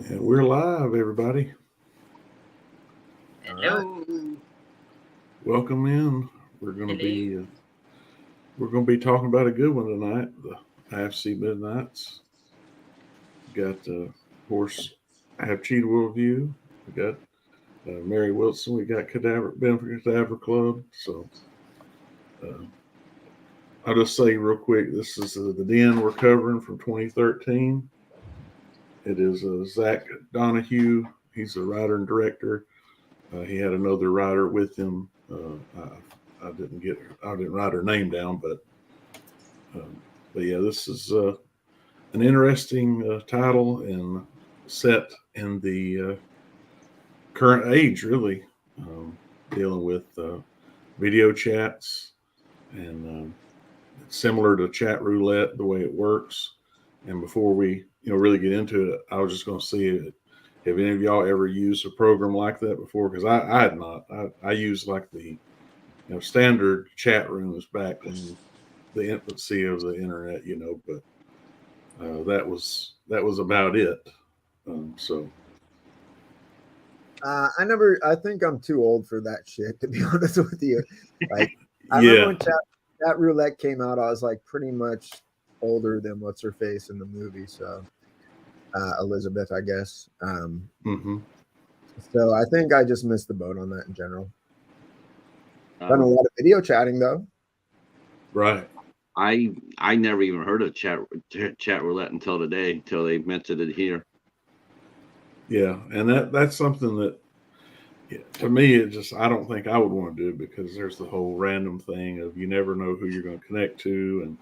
And we're live, everybody. Hello. Welcome in. We're going to be talking about a good one tonight. The IFC MidKnights. Got horse. I have Cheetah View. We got Mary Wilson. We got Benefit Cadaver Club. So I'll just say real quick. This is the Den we're covering from 2013. It is Zach Donahue. He's the writer and director. He had another writer with him. I didn't write her name down, but yeah, this is an interesting title and set in the current age, really, dealing with video chats and similar to chat roulette, the way it works. And before we really get into it, I was just going to see if any of y'all ever used a program like that before, because I had not. I used like the standard chat rooms back in the infancy of the internet, but that was about it. I think I'm too old for that shit, to be honest with you. Like, I yeah. remember when chat roulette came out, I was like pretty much older than what's her face in the movie. So Elizabeth, I guess. So I think I just missed the boat on that in general. Done a lot of video chatting though. Right. I never even heard of chat roulette until today, until they mentioned it here. Yeah, and that's something that to me I don't think I would want to do, because there's the whole random thing of you never know who you're going to connect to and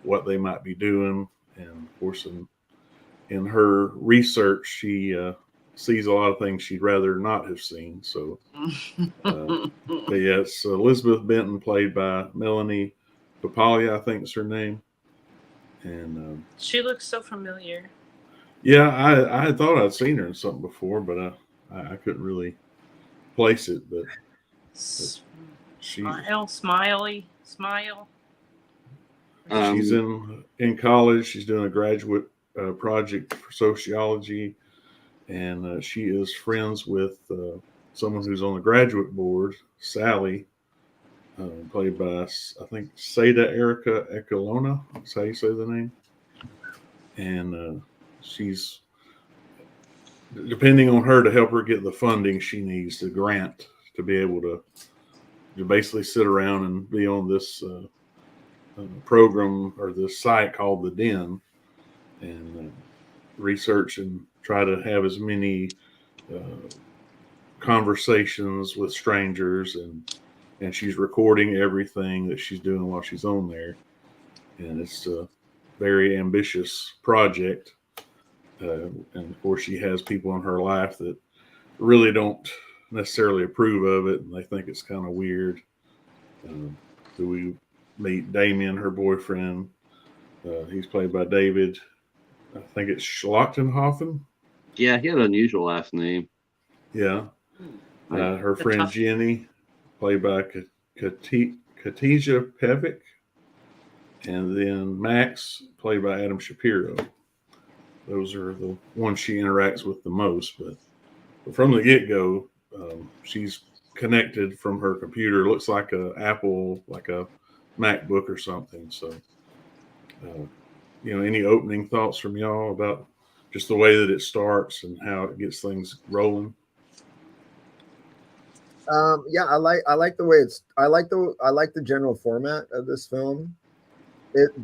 what they might be doing. And of course, in her research, she sees a lot of things she'd rather not have seen. So, but yeah, it's Elizabeth Benton, played by Melanie Papalia, I think is her name. And she looks so familiar. Yeah, I had thought I'd seen her in something before, but I couldn't really place it. But she smile. She's in college. She's doing a graduate project for sociology, and she is friends with someone who's on the graduate board, Sally, played by, I think, Seda Erica Ecolona. That's how you say the name. And she's depending on her to help her get the funding she needs, the grant, to be able to basically sit around and be on this program or this site called the Den, and research and try to have as many conversations with strangers, and she's recording everything that she's doing while she's on there. And it's a very ambitious project. And of course, she has people in her life that really don't necessarily approve of it, and they think it's kind of weird. So we meet Damien, her boyfriend. He's played by David. I think it's Schlachtenhofen. Yeah, he had an unusual last name. Yeah. Her friend Jenny, played by Khadija Pevic. And then Max, played by Adam Shapiro. Those are the ones she interacts with the most. But from the get-go, she's connected from her computer. It looks like a Apple, like a MacBook or something. So, any opening thoughts from y'all about just the way that it starts and how it gets things rolling? Yeah, I like the way I like the general format of this film.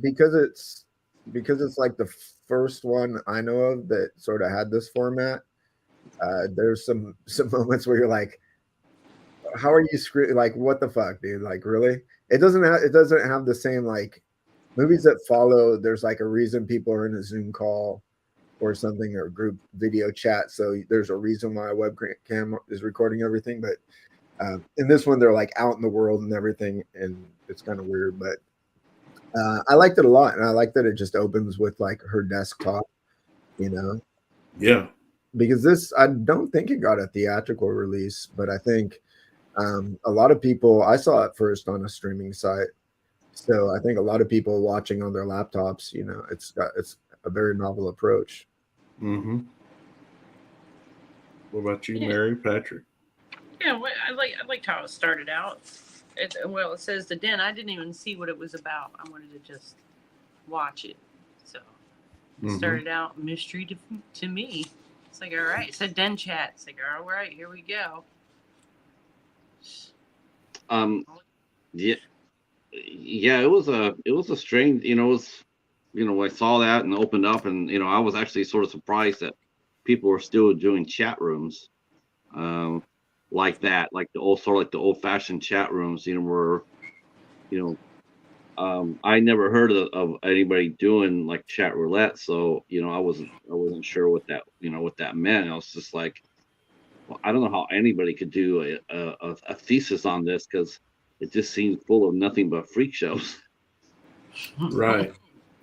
Because it's like the first one I know of that sort of had this format. There's some moments where you're like, how are you screwed? Like, what the fuck, dude? Like, really? It doesn't have the same, like, movies that follow. There's like a reason people are in a Zoom call or something, or group video chat. So there's a reason why a webcam is recording everything. But in this one, they're like out in the world and everything, and it's kind of weird. But I liked it a lot, and I like that it just opens with like her desktop, Yeah. Because I don't think it got a theatrical release, but I think a lot of people, I saw it first on a streaming site. So I think a lot of people watching on their laptops, it's a very novel approach. Mm-hmm. What about you, Yeah. Mary, Patrick? Yeah, well, I liked how it started out. It says the den. I didn't even see what it was about. I wanted to just watch it. So it started out mystery to me. It's like, all right. It said den chat. It's like, all right, here we go. Yeah, yeah. It was a strange. It was, I saw that and opened up, and I was actually sort of surprised that people were still doing chat rooms, like that, like the old fashioned chat rooms. Where you know I never heard of anybody doing like chat roulette, so I wasn't sure what that meant. I was just like, well, I don't know how anybody could do a thesis on this, because it just seems full of nothing but freak shows. Right.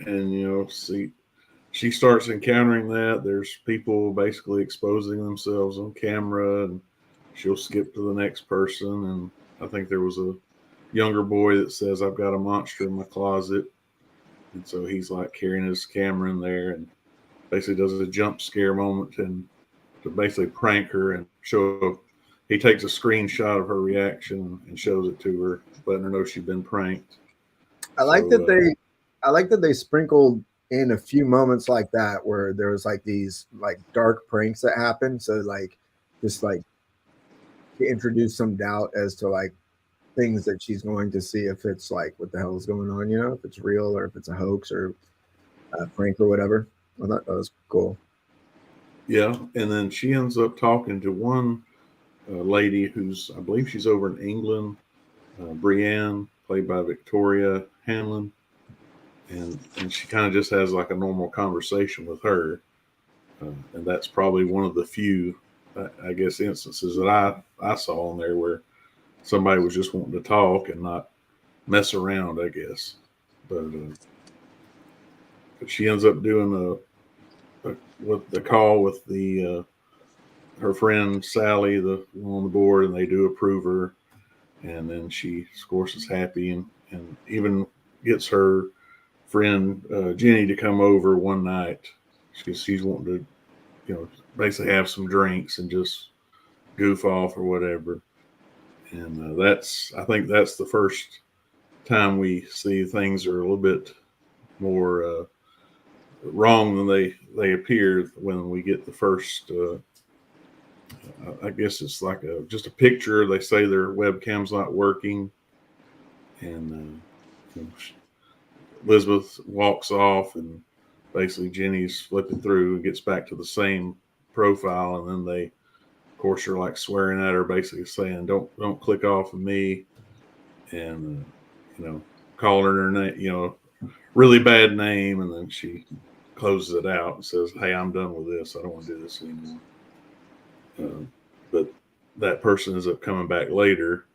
And, see, she starts encountering that. There's people basically exposing themselves on camera, and she'll skip to the next person. And I think there was a younger boy that says, I've got a monster in my closet. And so he's like carrying his camera in there and basically does a jump scare moment and to basically prank her and show. He takes a screenshot of her reaction and shows it to her, letting her know she's been pranked. I like that they sprinkled in a few moments like that where there was like these like dark pranks that happen. So like just like to introduce some doubt as to like things that she's going to see, if it's like what the hell is going on, if it's real or if it's a hoax or a prank or whatever. I thought that was cool. Yeah, and then she ends up talking to one lady I believe she's over in England, Brienne, played by Victoria Hanlon, and she kind of just has like a normal conversation with her, and that's probably one of the few, I guess, instances that I saw on there where somebody was just wanting to talk and not mess around, I guess. But she ends up doing with the call with the her friend Sally, the one on the board, and they do approve her. And then she, of course, is happy and even gets her friend Jenny to come over one night because she's wanting to, basically have some drinks and just goof off or whatever. And I think that's the first time we see things are a little bit more wrong than they appear when we get the first. I guess it's like just a picture. They say their webcam's not working, and Elizabeth walks off, and basically Jenny's flipping through and gets back to the same profile, and then they, of course, are like swearing at her, basically saying, "Don't click off of me," and calling her name, really bad name, and then she closes it out and says, "Hey, I'm done with this. I don't want to do this anymore." But that person ends up coming back later,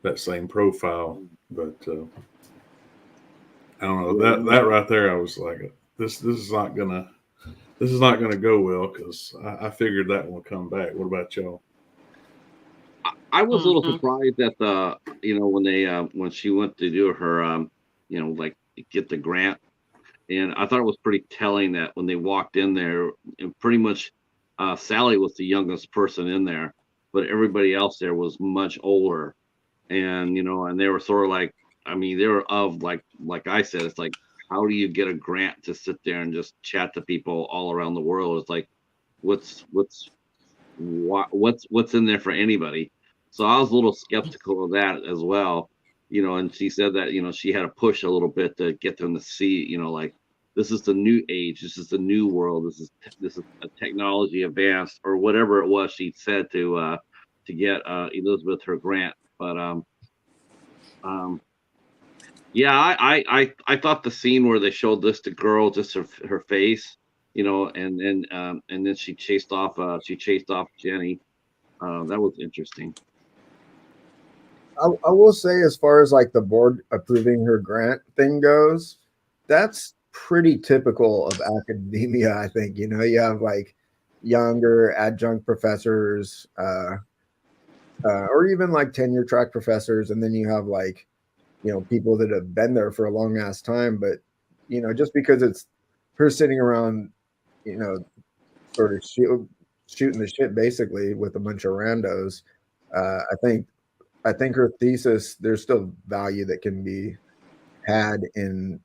that same profile. But I don't know, that right there. I was like, this is not gonna go well, because I figured that one would come back. What about y'all? I was a little surprised that when she went to do her like get the grant, and I thought it was pretty telling that when they walked in there, and pretty much Sally was the youngest person in there, but everybody else there was much older, and and they were sort of like, they were of like I said, it's like, how do you get a grant to sit there and just chat to people all around the world? It's like, what's in there for anybody? So I was a little skeptical of that as well, and she said that, she had to push a little bit to get them to see, like, this is the new age, this is the new world, this is a technology advanced, or whatever it was she said to get Elizabeth her grant. But yeah, I thought the scene where they showed this to girl, just her face, and then she chased off Jenny. That was interesting. I will say, as far as like the board approving her grant thing goes, that's pretty typical of academia. I think, you have like younger adjunct professors, or even like tenure track professors, and then you have like, people that have been there for a long ass time. But just because it's her sitting around, sort of shooting the shit basically with a bunch of randos. I think her thesis, there's still value that can be had in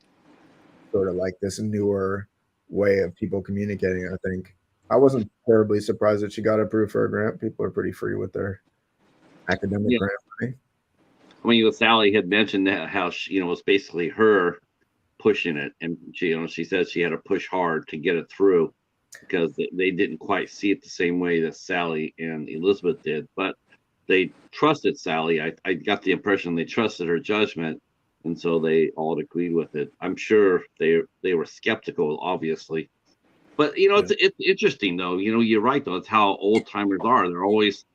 sort of like this newer way of people communicating. I think I wasn't terribly surprised that she got approved for a grant. People are pretty free with their academic grant money. I mean, Sally had mentioned that how she, it was basically her pushing it, and she said she had to push hard to get it through because they didn't quite see it the same way that Sally and Elizabeth did, but they trusted Sally. I got the impression they trusted her judgment, and so they all agreed with it. I'm sure they were skeptical, obviously, but it's interesting though. You're right though. It's how old timers are. They're always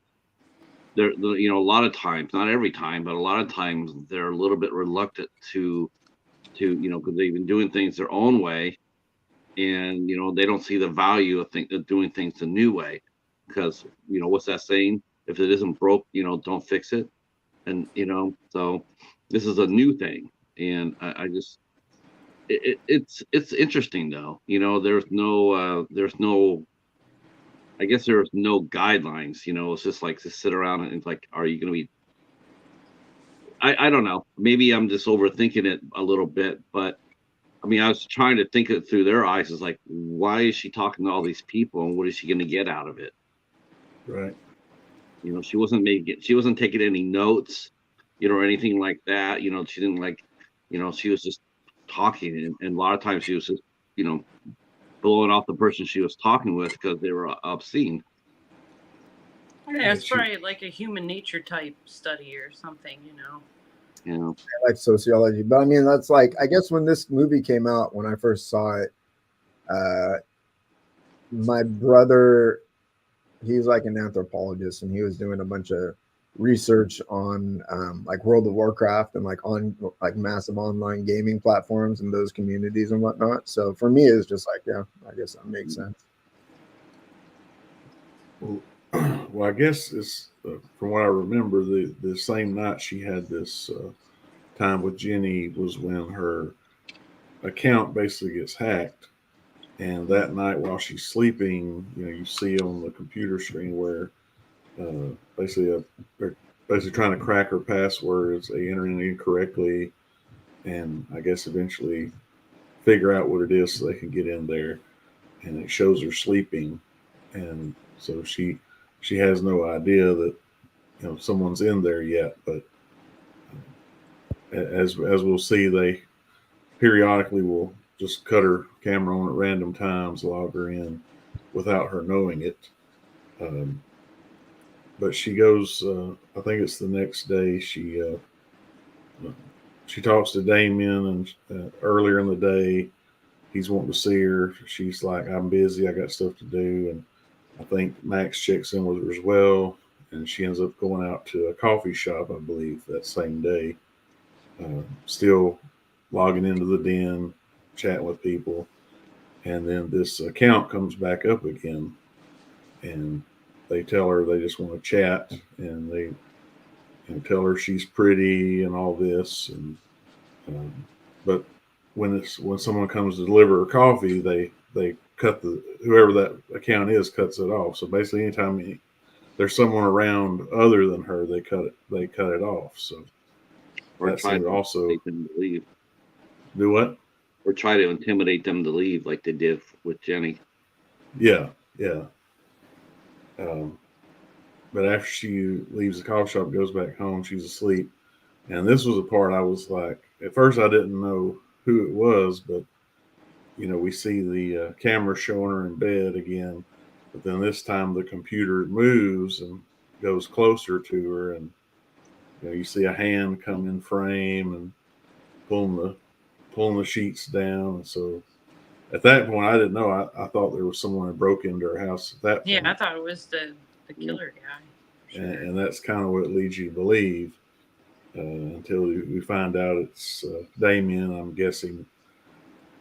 a lot of times, not every time, but a lot of times they're a little bit reluctant to because they've been doing things their own way, and they don't see the value of doing things the new way, because what's that saying? If it isn't broke, don't fix it. And so this is a new thing, and I just it's interesting though. There's no I guess there's no guidelines. It's just like to sit around and it's like, are you going to be? I don't know. Maybe I'm just overthinking it a little bit, but I mean, I was trying to think it through their eyes. It's like, why is she talking to all these people, and what is she going to get out of it? Right. She wasn't taking any notes, or anything like that. She didn't she was just talking, and a lot of times she was just, blowing off the person she was talking with because they were obscene. Yeah, it's probably like a human nature type study or something, I like sociology, but I mean, that's like, I guess when this movie came out, when I first saw it, my brother, he's like an anthropologist, and he was doing a bunch of research on like World of Warcraft and like massive online gaming platforms and those communities and whatnot. So for me, it's just like, yeah, I guess that makes sense. Well, I guess it's from what I remember, the same night she had this time with Jenny was when her account basically gets hacked, and that night while she's sleeping, you see on the computer screen where basically they're basically trying to crack her passwords. They enter in incorrectly, and I guess eventually figure out what it is so they can get in there. And it shows her sleeping, and so she has no idea that someone's in there yet. But as we'll see, they periodically will just cut her camera on at random times, log her in without her knowing it. But she goes, I think it's the next day, she talks to Damien, and earlier in the day, he's wanting to see her. She's like, I'm busy, I got stuff to do. And I think Max checks in with her as well, and she ends up going out to a coffee shop, I believe, that same day. Still logging into the den, chatting with people. And then this account comes back up again, and they tell her they just want to chat, and they tell her she's pretty and all this. And but when someone comes to deliver her coffee, they cut whoever that account is cuts it off. So basically, anytime there's someone around other than her, they cut it off. So or that try to also intimidate them to leave. Do what? Or try to intimidate them to leave, like they did with Jenny. Yeah. But after she leaves the coffee shop, goes back home, she's asleep. And this was a part I was like, at first I didn't know who it was, but we see the camera showing her in bed again. But then this time the computer moves and goes closer to her, and you see a hand come in frame and pulling the sheets down. And so at that point, I didn't know. I thought there was someone that broke into her house at that point. Yeah, I thought it was the killer guy. Sure. And that's kind of what leads you to believe until we find out it's Damien. I'm guessing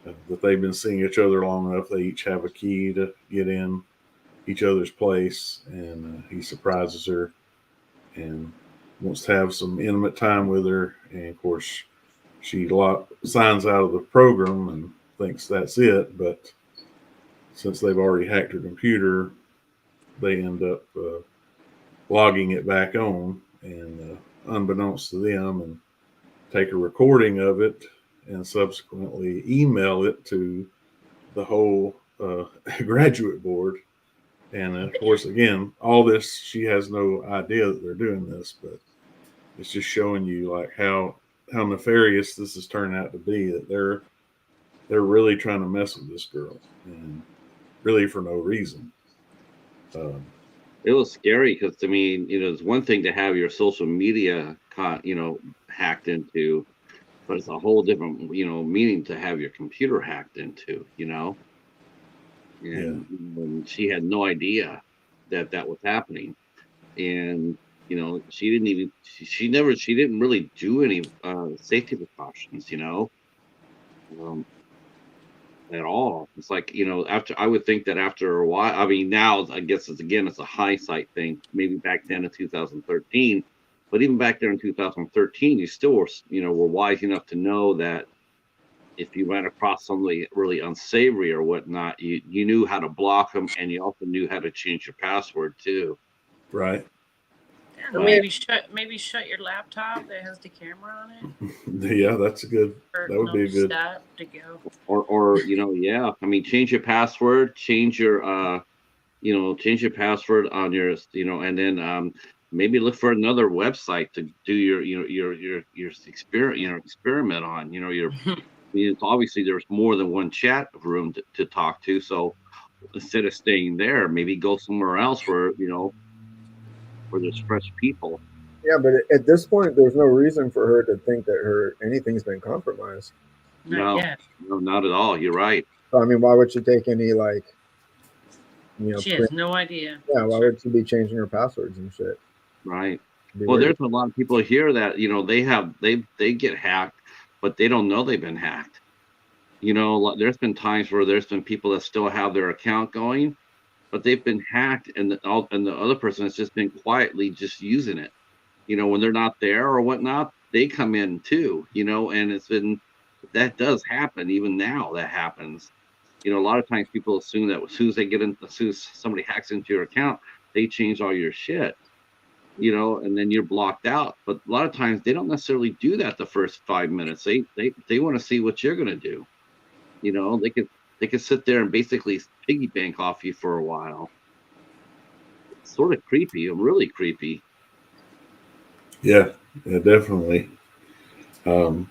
that they've been seeing each other long enough. They each have a key to get in each other's place, and he surprises her and wants to have some intimate time with her. And of course, she signs out of the program and thinks that's it. But since they've already hacked her computer, they end up logging it back on, and unbeknownst to them, and take a recording of it and subsequently email it to the whole graduate board. And of course, again, all this, she has no idea that they're doing this, but it's just showing you like how nefarious this has turned out to be, that they're really trying to mess with this girl, and really for no reason. It was scary because, I mean, it's one thing to have your social media, hacked into, but it's a whole different, meaning to have your computer hacked into, and she had no idea that was happening. And, she didn't really do any safety precautions, at all. It's like, I would think that after a while, I mean, now I guess it's a hindsight thing, maybe back then in 2013, but even back there in 2013, you still were, were wise enough to know that if you ran across somebody really unsavory or whatnot, you knew how to block them, and you also knew how to change your password too. Right. Yeah, maybe shut your laptop that has the camera on it. Yeah, that's a good. Or That would be a good. stop to go. Or yeah. I mean, change your password, change your password on your, and then maybe look for another website to do your experiment on. Obviously there's more than one chat room to talk to, so instead of staying there, maybe go somewhere else where where there's fresh people. Yeah, but at this point, there's no reason for her to think that anything's been compromised. No, not at all. You're right. So, I mean, why would she take any she has no idea. Yeah, why would she be changing her passwords and shit? Right. Well, there's a lot of people here that they get hacked, but they don't know they've been hacked. There's been times where there's been people that still have their account going, but they've been hacked, and the other person has just been quietly just using it. When they're not there or whatnot, they come in too. And that does happen. Even now, that happens. A lot of times people assume that as soon as somebody hacks into your account, they change all your shit. And then you're blocked out. But a lot of times they don't necessarily do that the first 5 minutes. They want to see what you're gonna do. They could sit there and basically piggy bank off you for a while. It's sort of creepy, really creepy. Yeah, definitely. And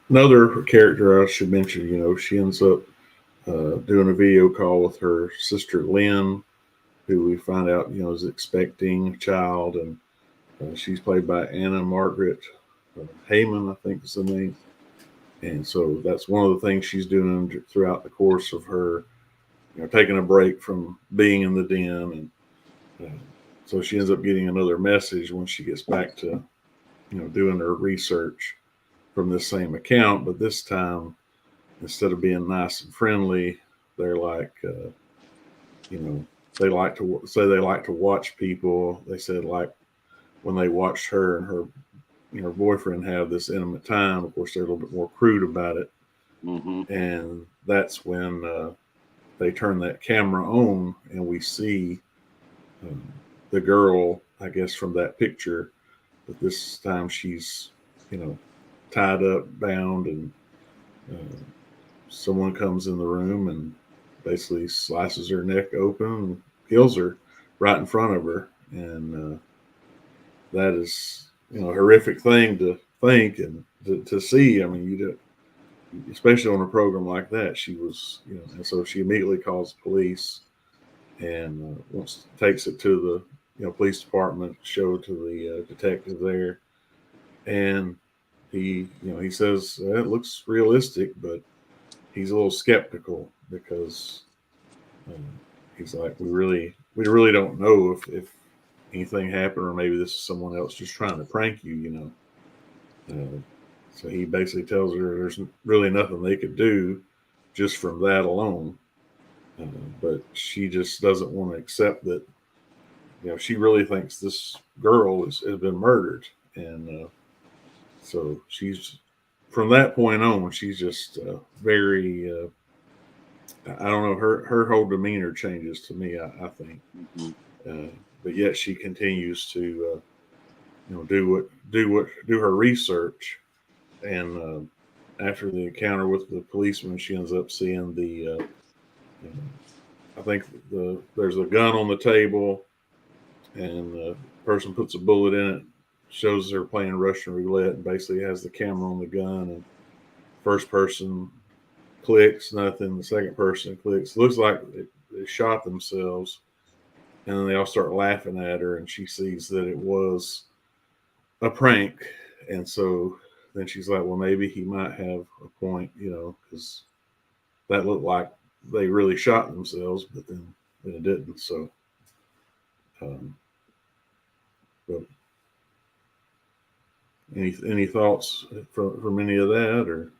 another character I should mention, she ends up doing a video call with her sister Lynn, who we find out, is expecting a child, and she's played by Anna Margaret Heyman, I think is the name. And so that's one of the things she's doing throughout the course of her, taking a break from being in the den. And so she ends up getting another message when she gets back to, doing her research from this same account. But this time, instead of being nice and friendly, they're like, they like to watch people. They said, like, when they watched her and her boyfriend have this intimate time, of course they're a little bit more crude about it. Mm-hmm. And that's when they turn that camera on, and we see the girl, I guess, from that picture, but this time she's tied up, bound, and someone comes in the room and basically slices her neck open and kills her right in front of her. And that is, a horrific thing to think and to see. I mean, especially on a program like that, she was, and so she immediately calls the police, and takes it to the, police department, show it to the detective there. And he says it looks realistic, but he's a little skeptical because he's like, we really don't know if anything happened, or maybe this is someone else just trying to prank you, so he basically tells her there's really nothing they could do just from that alone. But she just doesn't want to accept that, she really thinks this girl has been murdered. And so she's, from that point on, she's just very I don't know, her whole demeanor changes to me. I think, but yet she continues to do her research, and after the encounter with the policeman, she ends up seeing I think there's a gun on the table, and the person puts a bullet in it, shows her playing Russian roulette, and basically has the camera on the gun, and first person clicks, nothing. The second person clicks. Looks like they shot themselves, and then they all start laughing at her, and she sees that it was a prank, and so then she's like, well, maybe he might have a point, because that looked like they really shot themselves, but then it didn't. So, but any thoughts from any of that, or?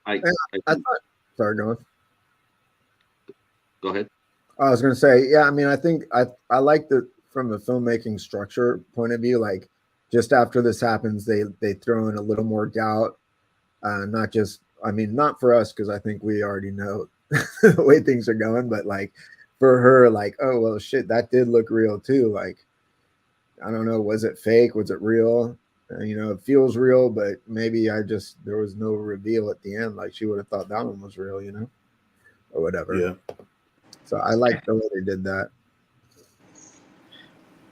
I thought. Sorry, go on. Go ahead. I was going to say, yeah. I mean, I think I like from the filmmaking structure point of view. Like, just after this happens, they throw in a little more doubt. Not just, I mean, not for us because I think we already know the way things are going, but like for her, like, oh well, shit, that did look real too. Like, I don't know, was it fake? Was it real? It feels real, but maybe there was no reveal at the end. Like she would have thought that one was real, or whatever. Yeah. So I like the way they did that.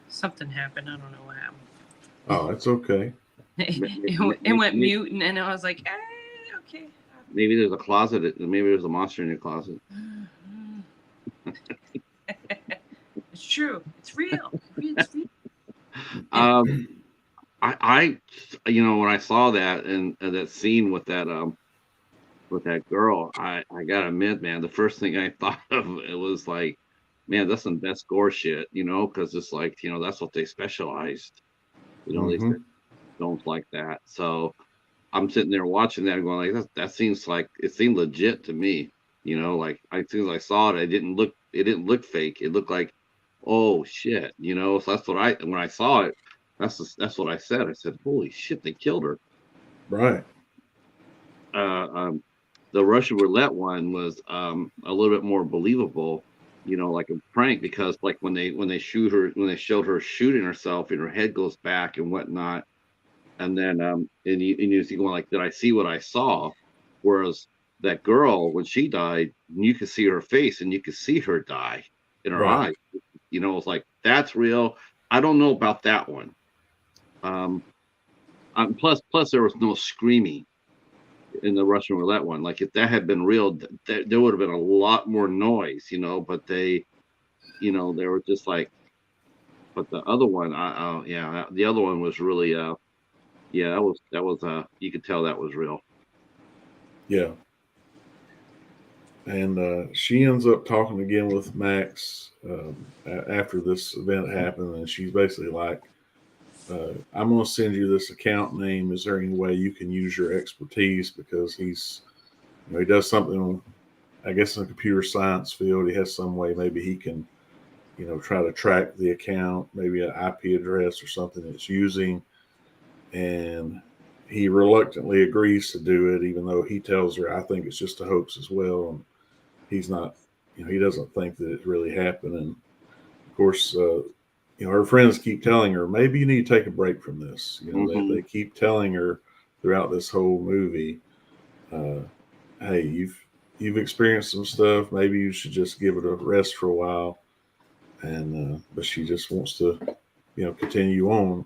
Something happened. I don't know what happened. Oh, it's okay. It went mute, and then I was like, okay. Maybe there's a closet. Maybe there's a monster in your closet. It's true. It's real. It's real. I when I saw that and that scene with that girl, I gotta admit, man, the first thing I thought of it was like, man, that's some best gore shit, because it's like, that's what they specialized, they don't like that. So I'm sitting there watching that and going like, that seems like it seemed legit to me, like as soon as I saw it, it didn't look fake. It looked like, oh shit, so that's what when I saw it, that's what I said. I said, holy shit, they killed her. Right. The Russian roulette one was a little bit more believable, like a prank, because like when they showed her shooting herself and her head goes back and whatnot, and then and you see going like, did I see what I saw? Whereas that girl, when she died, you could see her face and you could see her die in her eyes. It's like, that's real. I don't know about that one. Plus there was no screaming in the Russian roulette one. Like if that had been real, there would have been a lot more noise, but they were just like, but the other one, the other one was really, that was you could tell that was real. Yeah. And she ends up talking again with Max after this event happened, and she's basically like, I'm going to send you this account name. Is there any way you can use your expertise? Because he's, he does something, I guess, in the computer science field. He has some way maybe he can, try to track the account, maybe an IP address or something it's using. And he reluctantly agrees to do it, even though he tells her, I think it's just a hoax as well. And he's not, he doesn't think that it really happened. And of course, her friends keep telling her, maybe you need to take a break from this. They keep telling her throughout this whole movie, hey, you've experienced some stuff. Maybe you should just give it a rest for a while. And but she just wants to, continue on.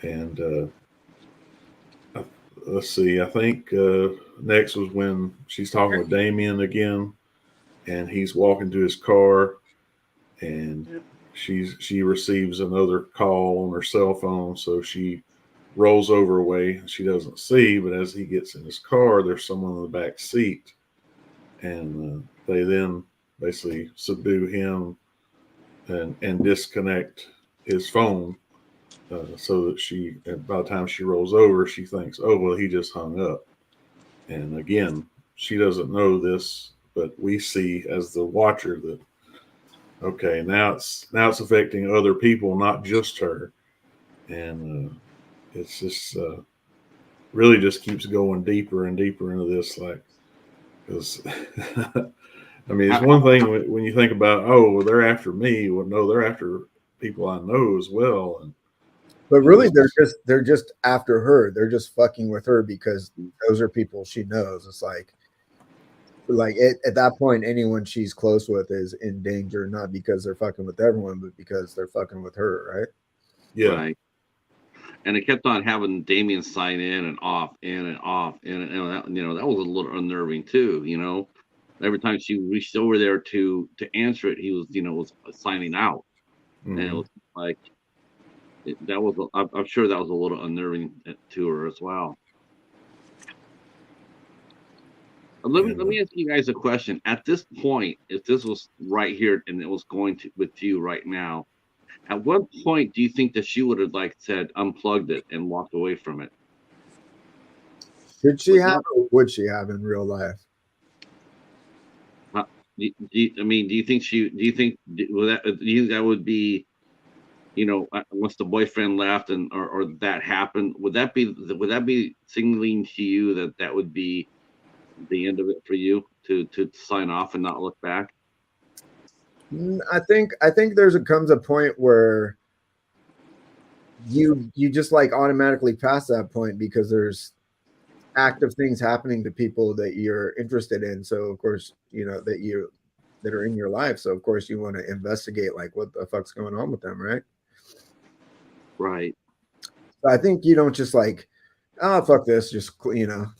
And let's see. I think next was when she's talking with Damien again, and he's walking to his car, and she receives another call on her cell phone, so she rolls over away. She doesn't see, but as he gets in his car, there's someone in the back seat, and they then basically subdue him and disconnect his phone, so that by the time she rolls over, she thinks, oh well, he just hung up. And again, she doesn't know this, but we see as the watcher that, okay, now it's affecting other people, not just her. And it's just really just keeps going deeper and deeper into this. Like, Because I mean, it's one thing when you think about, oh, well, they're after me. Well, no, they're after people I know as well. And But really, they're just after her. They're just fucking with her because those are people she knows. It's like at that point, anyone she's close with is in danger, not because they're fucking with everyone, but because they're fucking with her, right? yeah, Right. And it kept on having Damien sign in and off, in and off, and that, that was a little unnerving too. Every time she reached over there to answer it, he was was signing out, and it was like that was. I'm sure that was a little unnerving to her as well. Let me ask you guys a question. At this point, if this was right here and it was going to with you right now, at what point do you think that she would have said unplugged it and walked away from it? Should she have or would she have in real life? Do you think that would be, once the boyfriend left or that happened, would that be signaling to you that would be the end of it for you to sign off and not look back? I think comes a point where you just automatically pass that point because there's active things happening to people that you're interested in. So of course, that are in your life. So of course you want to investigate what the fuck's going on with them, right? Right. So I think you don't just oh, fuck this, just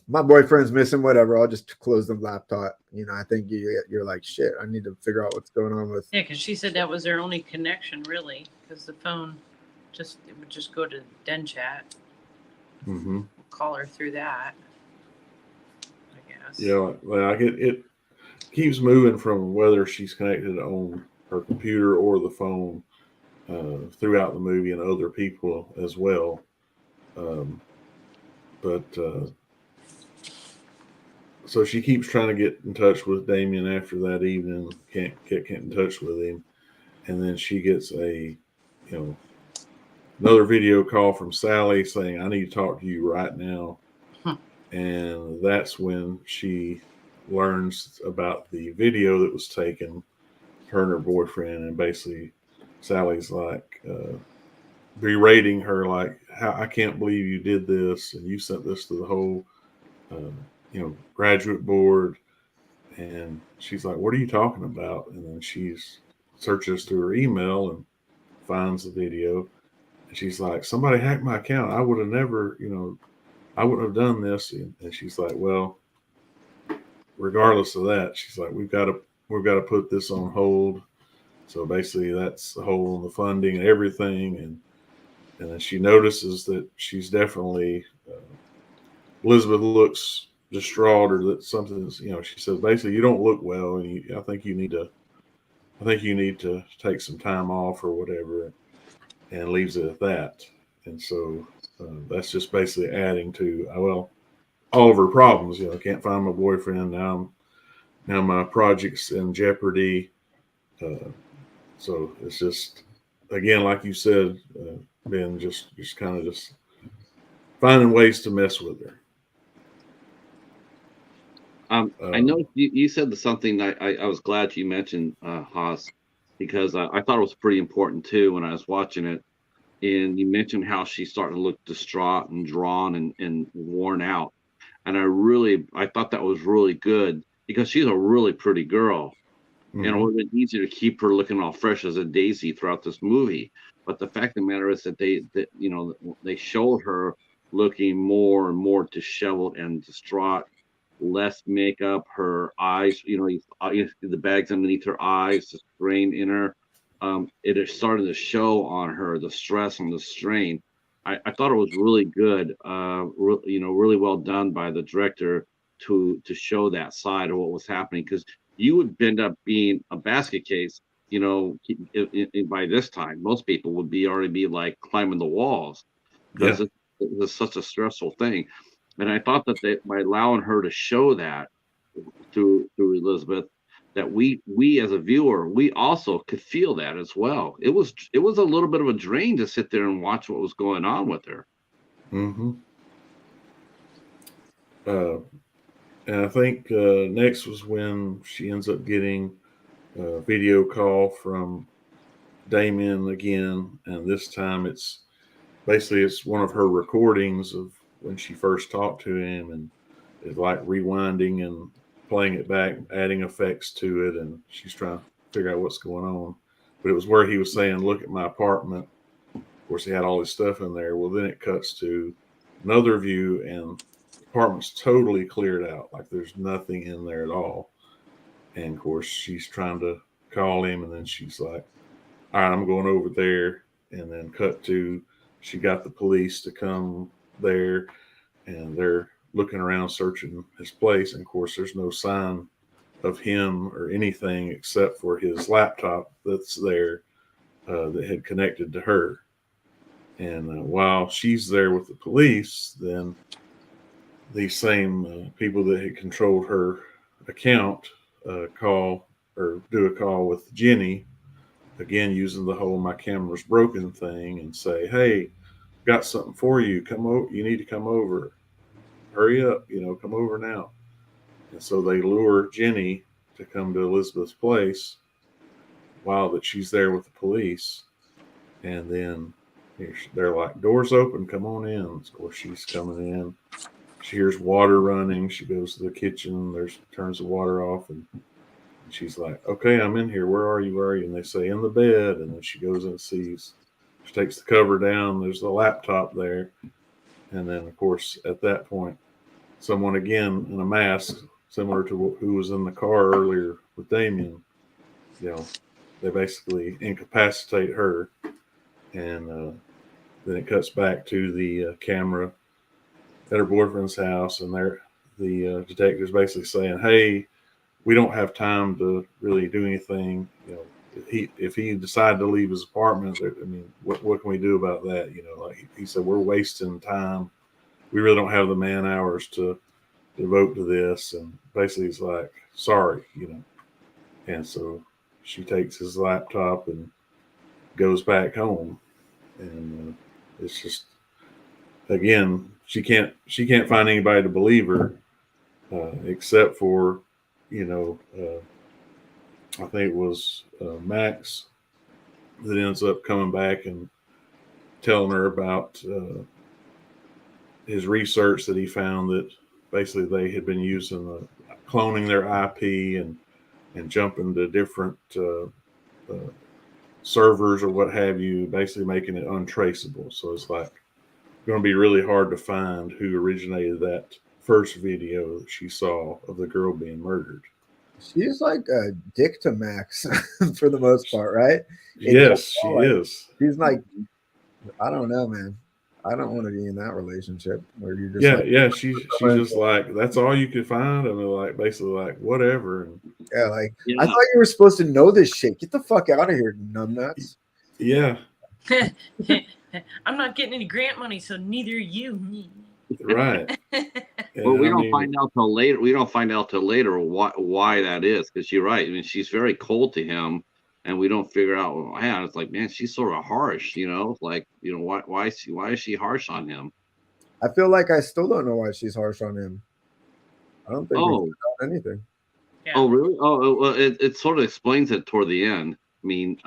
my boyfriend's missing, whatever, I'll just close the laptop. I think you're like, shit, I need to figure out what's going on with. Yeah, because she said that was their only connection, really, because the phone it would just go to Den Chat. Call her through that, I guess. Yeah, it keeps moving from whether she's connected on her computer or the phone throughout the movie and other people as well. So she keeps trying to get in touch with Damien after that evening, can't get in touch with him, and then she gets another video call from Sally saying, "I need to talk to you right now." And that's when she learns about the video that was taken, her and her boyfriend, and basically Sally's berating her, how I can't believe you did this and you sent this to the whole graduate board. And she's like, "What are you talking about?" And then she searches through her email and finds the video, and she's like, "Somebody hacked my account. I would have never, I wouldn't have done this." And she's like, "Well, regardless of that," she's like, we've got to put this on hold. So basically that's the hold on the funding and everything. And then she notices that she's definitely Elizabeth looks distraught, or that something's, she says basically, "You don't look well, and I think you need to take some time off or whatever," and leaves it at that. And so that's just basically adding to all of her problems. Can't find my boyfriend now. Now my project's in jeopardy. So it's just, again, like you said, Ben, just kind of just finding ways to mess with her. I know you said something that I was glad you mentioned, Haas, because I thought it was pretty important too when I was watching it. And you mentioned how she's starting to look distraught and drawn and worn out. And I thought that was really good because she's a really pretty girl. And it would have been easier to keep her looking all fresh as a daisy throughout this movie. But the fact of the matter is that they showed her looking more and more disheveled and distraught, less makeup, her eyes, the bags underneath her eyes, the strain in her. It is starting to show on her, the stress and the strain. I thought it was really good, really well done by the director to show that side of what was happening, because you would end up being a basket case. By this time, most people would already be climbing the walls because it was such a stressful thing. And I thought that by allowing her to show that through Elizabeth, that we as a viewer, we also could feel that as well. It was a little bit of a drain to sit there and watch what was going on with her. And I think next was when she ends up getting a video call from Damien again, and this time it's one of her recordings of when she first talked to him, and it's like rewinding and playing it back, adding effects to it, and she's trying to figure out what's going on. But it was where he was saying, "Look at my apartment." Of course, he had all his stuff in there. Well, then it cuts to another view, and the apartment's totally cleared out, like there's nothing in there at all. And of course, she's trying to call him, and then she's like, "All right, I'm going over there." And then cut to she got the police to come there, and they're looking around searching his place. And of course, there's no sign of him or anything except for his laptop that's there that had connected to her. And while she's there with the police, then these same people that had controlled her account call or do a call with Jenny, again using the whole "my camera's broken" thing, and say, "Hey, got something for you. Come over. You need to come over. Hurry up. Come over now." And so they lure Jenny to come to Elizabeth's place while that she's there with the police. And then they're like, "Doors open. Come on in." Of course, she's coming in. She hears water running. She goes to the kitchen. Turns the water off, and she's like, "Okay, I'm in here. Where are you? Where are you?" And they say, "In the bed." And then she goes and sees. She takes the cover down. There's the laptop there. And then, of course, at that point, someone again in a mask, similar to who was in the car earlier with Damien, they basically incapacitate her. And then it cuts back to the camera at her boyfriend's house, and the detective's basically saying, "Hey, we don't have time to really do anything. If he decided to leave his apartment, I mean, what can we do about that? Like he said, we're wasting time. We really don't have the man hours to devote to this." And basically, he's like, "Sorry." And so she takes his laptop and goes back home, and it's just, again, she can't find anybody to believe her, except for I think it was Max that ends up coming back and telling her about his research that he found that basically they had been using cloning their IP and jumping to different servers or what have you, basically making it untraceable. So it's like going to be really hard to find who originated that first video that she saw of the girl being murdered. She's like a dick to Max for the most part, right? Yes, she is. She's like, I don't know, man. I don't want to be in that relationship where you're just she's just like, that's all you could find. I mean, like, basically like, whatever. And I thought you were supposed to know this shit. Get the fuck out of here, numbnuts. Yeah. I'm not getting any grant money, so neither are you. Right. Well, we don't find out till later. We don't find out till later why that is, because you're right. I mean, she's very cold to him, and we don't figure out. Well, man, it's like, man, she's sort of harsh. Like, why is she harsh on him? I feel like I still don't know why she's harsh on him. I don't think we found anything. Yeah. Oh, really? Oh, well, it sort of explains it toward the end. I mean,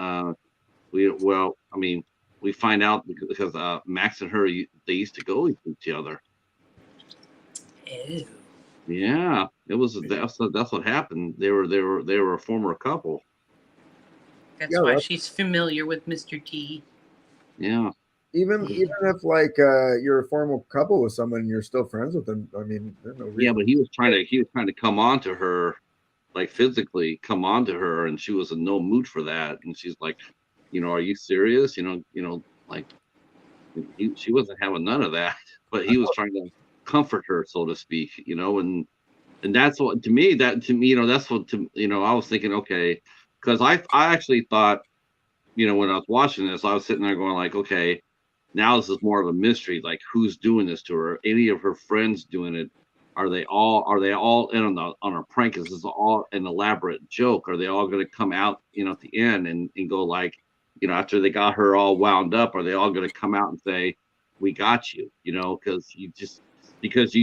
we find out because Max and her, they used to go with each other. Ew. Yeah, that's what happened. They were a former couple. That's why she's familiar with Mr. T. Yeah. Even if like you're a former couple with someone and you're still friends with them, I mean, there's no reason. Yeah, but he was trying to come on to her, like physically come on to her, and she was in no mood for that. And she's like, "Are you serious?" Like she wasn't having none of that. But he was trying to comfort her, so to speak. And that's what to me, that's what I was thinking. Okay, because I actually thought, when I was watching this, I was sitting there going like, okay, now this is more of a mystery. Like, who's doing this to her? Any of her friends doing it? Are they all in on a prank? Is this all an elaborate joke? Are they all going to come out, at the end and go like, after they got her all wound up, are they all going to come out and say, "We got you," because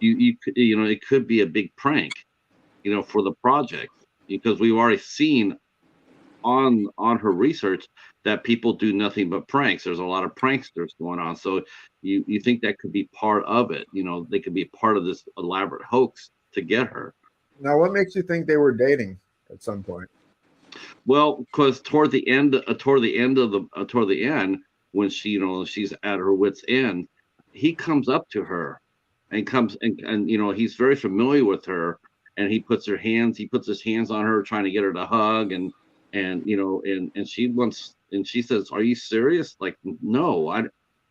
you know, it could be a big prank, you know, for the project, because we've already seen on her research that people do nothing but pranks. There's a lot of pranksters going on. So you think that could be part of it. You know, they could be part of this elaborate hoax to get her. Now, what makes you think they were dating at some point? Well, because toward the end, toward the end, when she, you know, she's at her wit's end, he comes up to her, and you know, he's very familiar with her, and he puts his hands on her, trying to get her to hug, and you know, and she says, "Are you serious?" Like, no,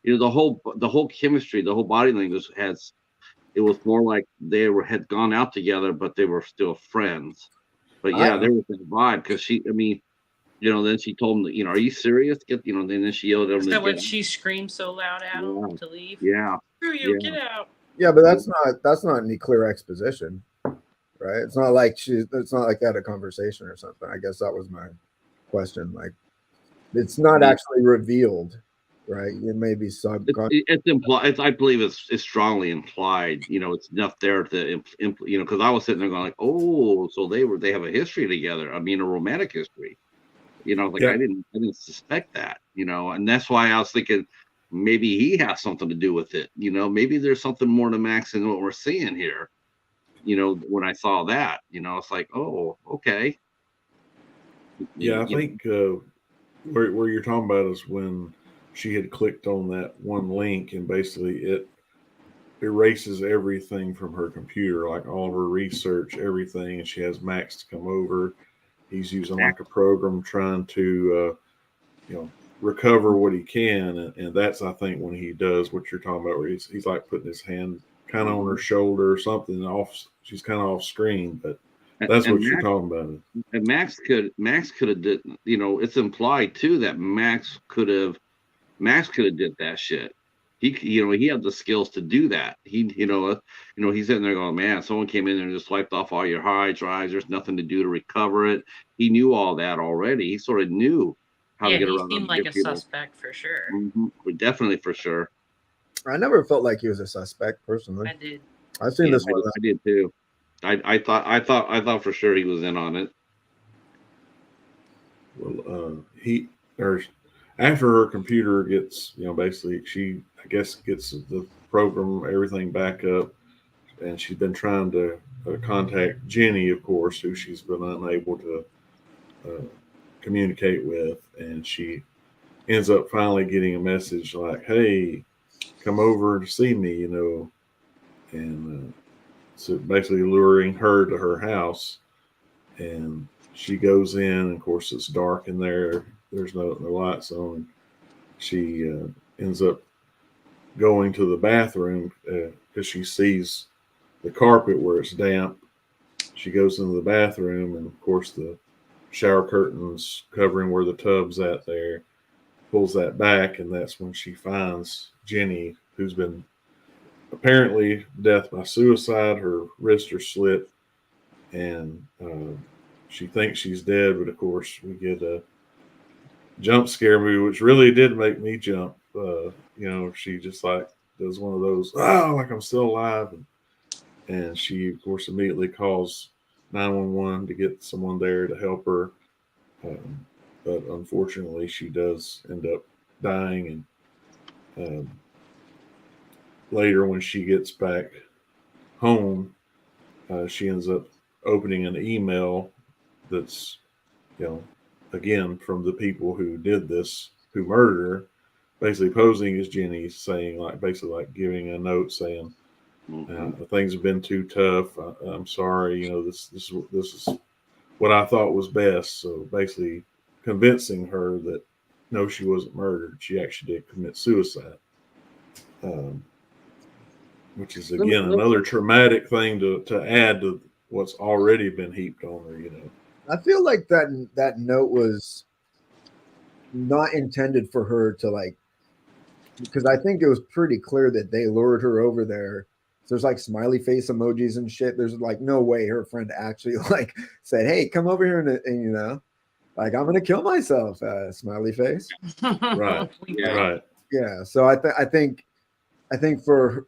you know, the whole chemistry, the whole body language it was more like had gone out together, but they were still friends. But yeah, there was that vibe, because I mean, you know, then she told him, you know, "Are you serious?" You know, and then she yelled at him Is to that get when out. she screamed so loud at him Yeah, to leave? yeah, Screw you, yeah. get out. Yeah, but that's not any clear exposition, right? It's not like they had a conversation or something. I guess that was my question. Like, it's not actually revealed, right? It may be It's implied. I believe it's strongly implied. You know, it's enough there to you know, because I was sitting there going like, "Oh, so they have a history together. I mean, a romantic history." You know, like, Yeah. I didn't suspect that. You know, and that's why I was thinking maybe he has something to do with it. You know, maybe there's something more to Max than what we're seeing here. You know, when I saw that, you know, it's like, oh, okay. Yeah, I You think where you're talking about is when she had clicked on that one link, and basically it erases everything from her computer, like all of her research, everything, and she has Max to come over. He's using like a program trying to you know, recover what he can, and that's, I think, when he does what you're talking about, where he's like putting his hand kind of on her shoulder or something off. She's kind of off screen, but that's what and you're talking about. Max could have did, you know, it's implied too that Max could have did that shit. You know, he had the skills to do that. He's sitting there going, "Man, someone came in there and just wiped off all your hard drives. There's nothing to do to recover it." He knew all that already. He sort of knew how to Yeah, get he around seemed and like get a people. suspect for sure. Definitely, for sure. I never felt like he was a suspect personally. I did. I've seen Yeah, this one. I did too. I thought for sure he was in on it. Well, he or after her computer gets, you know, basically she, I guess, gets the program, everything back up, and she's been trying to contact Jenny, of course, who she's been unable to uh, communicate with, and she ends up finally getting a message like, "Hey, come over to see me," you know, and so basically luring her to her house, and she goes in, and of course it's dark in there. There's no lights on. She ends up going to the bathroom because she sees the carpet where it's damp. She goes into the bathroom, and of course the shower curtains covering where the tub's at there, pulls that back, and that's when she finds Jenny, who's been apparently death by suicide. Her wrists are slit, and she thinks she's dead, but of course we get a jump scare movie, which really did make me jump. You know, she just like does one of those, like I'm still alive, and she of course immediately calls 911 to get someone there to help her. But unfortunately, she does end up dying, and later when she gets back home, she ends up opening an email that's, you know, again from the people who did this, who murdered her, basically posing as Jenny, saying like, basically like giving a note saying, "Things have been too tough. I'm sorry. You know, this is what I thought was best." So basically, convincing her that no, she wasn't murdered. She actually did commit suicide. Um, which is again another traumatic thing to add to what's already been heaped on her. You know, I feel like that note was not intended for her to, like, because I think it was pretty clear that they lured her over there. So there's like smiley face emojis and shit. There's like no way her friend actually like said, "Hey, come over here and you know, like, I'm gonna kill myself." Smiley face. right? Yeah. Right. Yeah. So I think for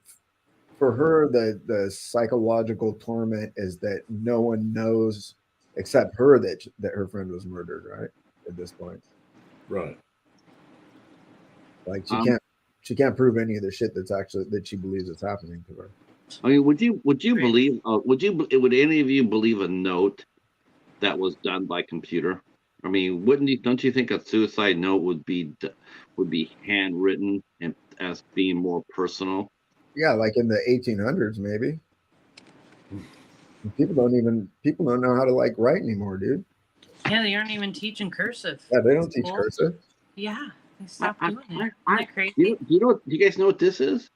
for her, the psychological torment is that no one knows except her that her friend was murdered, right? At this point. Right. Like she can't prove any of the shit that she believes is happening to her. I mean, would you Right. believe? Would any of you believe a note that was done by computer? I mean, don't you think a suicide note would be handwritten and as being more personal? Yeah, like in the 1800s, maybe. People don't know how to like write anymore, dude. Yeah, they aren't even teaching cursive. Yeah, they don't teach School. cursive. Yeah, they stopped I- doing it. I- Isn't that crazy? Do you guys know what this is?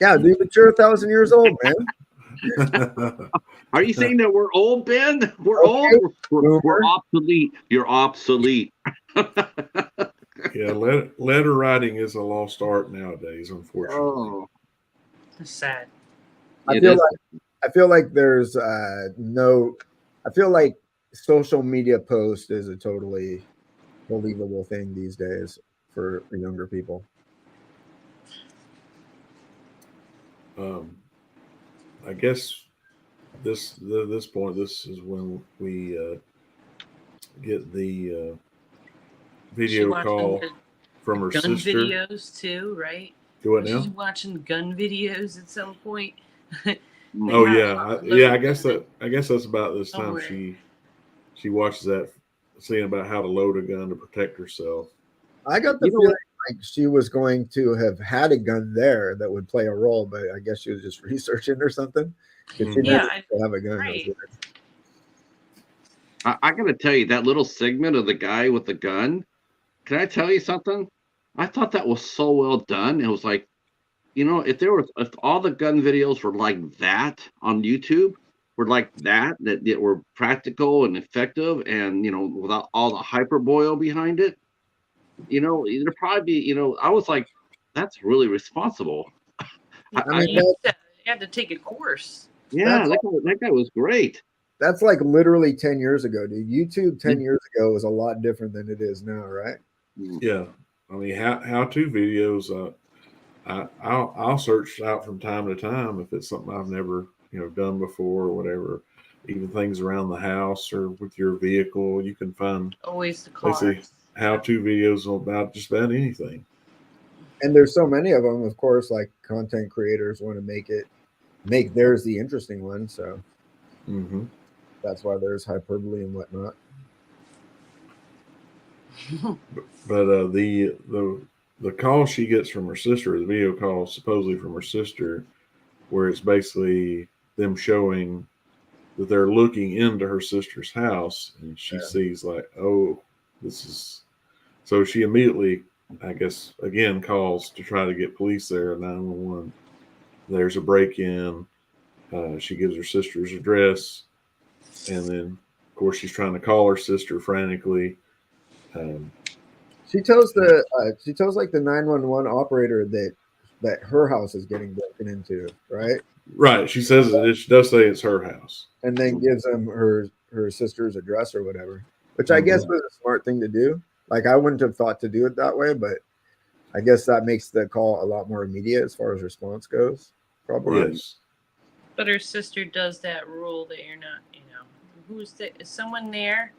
Yeah, dude, but you're 1,000 years old, man. Are you saying that we're old, Ben? We're Okay, old. We're obsolete. You're obsolete. Yeah, letter writing is a lost art nowadays, unfortunately. Oh, That's sad. I it feel is. like I feel like there's no. I feel like social media post is a totally believable thing these days for younger people. I guess this point, this is when we get the video watching call the from her gun sister. videos too, right? Do it She's now? watching gun videos at some point. Oh Yeah. yeah, I guess that's about this time Somewhere. she watches that, seeing about how to load a gun to protect herself. I got the You know feeling like she was going to have had a gun there that would play a role, but I guess she was just researching or something. Because she Mhm. never Yeah, used to have a gun. right. I got to tell you, that little segment of the guy with the gun. Can I tell you something? I thought that was so well done. It was like, if all the gun videos were like that on YouTube, were like that were practical and effective, and without all the hyperbole behind it, it'd probably be, I was like, that's really responsible. I mean, You had to take a course. Yeah, that guy was great. that's like literally 10 years ago, dude. YouTube 10 years ago was a lot different than it is now, right? Yeah, I mean, how-to videos. I'll search out from time to time if it's something I've never done before or whatever. Even things around the house or with your vehicle, you can find Always the car. basically how-to videos about just about anything. And there's so many of them, of course, like content creators want to make theirs the interesting one. So Mm-hmm. that's why there's hyperbole and whatnot. But the call she gets from her sister, the video call supposedly from her sister, where it's basically them showing that they're looking into her sister's house, and she sees like, oh, this is. So she immediately, I guess, again calls to try to get police there, 911. There's a break-in. She gives her sister's address, and then, of course, she's trying to call her sister frantically. She tells like the 911 operator that her house is getting broken into, right? Right. She says it. She does say it's her house. And then gives them her sister's address or whatever, which I guess was a smart thing to do. Like, I wouldn't have thought to do it that way, but I guess that makes the call a lot more immediate as far as response goes. Probably. Yes. But her sister does that rule that you're not, is someone there?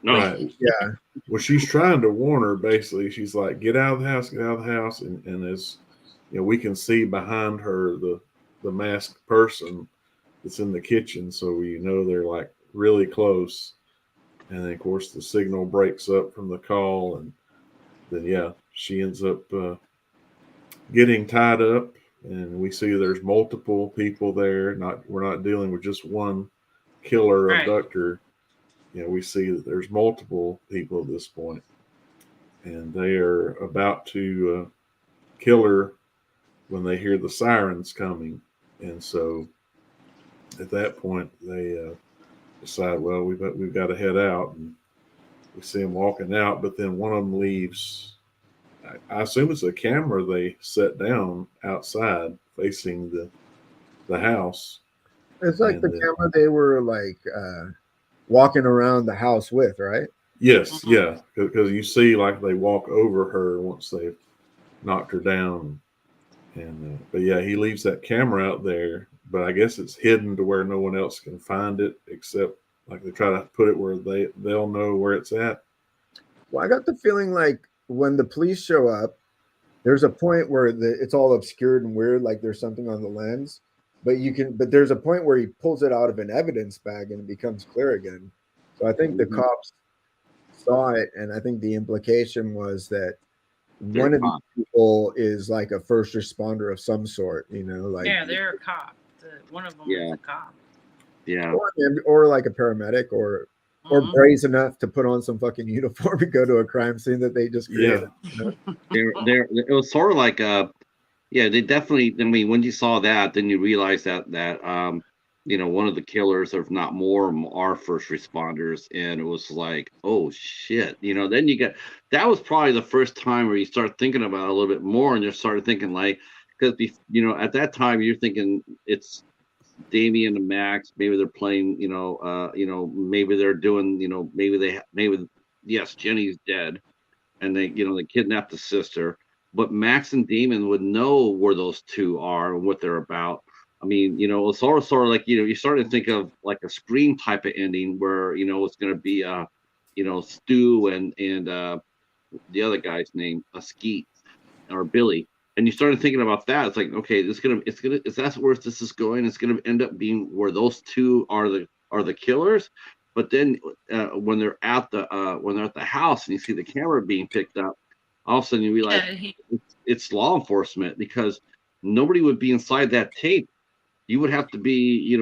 Right. Yeah. Well, she's trying to warn her. Basically, she's like, "Get out of the house! Get out of the house!" And as we can see behind her the masked person that's in the kitchen, so we know they're like really close. And then, of course, the signal breaks up from the call, and then she ends up getting tied up, and we see there's multiple people there. We're not dealing with just one killer abductor. We see that there's multiple people at this point, and they are about to kill her when they hear the sirens coming. And so at that point, they decide, well, we've got to head out. And we see them walking out, but then one of them leaves. I assume it's a camera they set down outside facing the house. It's like the camera they were like walking around the house with, right? Yes, yeah, because you see like they walk over her once they've knocked her down, And but yeah, he leaves that camera out there, but I guess it's hidden to where no one else can find it except like they try to put it where they'll know where it's at. Well, I got the feeling like when the police show up, there's a point where it's all obscured and weird, like there's something on the lens. But there's a point where he pulls it out of an evidence bag and it becomes clear again. So I think the cops saw it, and I think the implication was that one of these people is like a first responder of some sort, like Yeah, they're a cop. One of them is a cop. Yeah. Or like a paramedic, or brazen enough to put on some fucking uniform and go to a crime scene that they just created. It was sort of like they definitely. I mean, when you saw that, then you realize that one of the killers, if not more, are first responders, and it was like, oh shit, Then you get that was probably the first time where you start thinking about it a little bit more, and you started thinking like, because at that time you're thinking it's Damien and Max, maybe they're playing, maybe they're doing, maybe yes, Jenny's dead, and they kidnapped the sister, but Max and Damien would know where those two are and what they're about. I mean, it's sort of like you start to think of like a Scream type of ending where it's going to be Stu and the other guy's name, Skeet or Billy. And you started thinking about that. It's like, okay, is that's where this is going? It's gonna end up being where those two are the killers. But then when they're at the house and you see the camera being picked up, all of a sudden you realize it's law enforcement, because nobody would be inside that tape. You would have to be,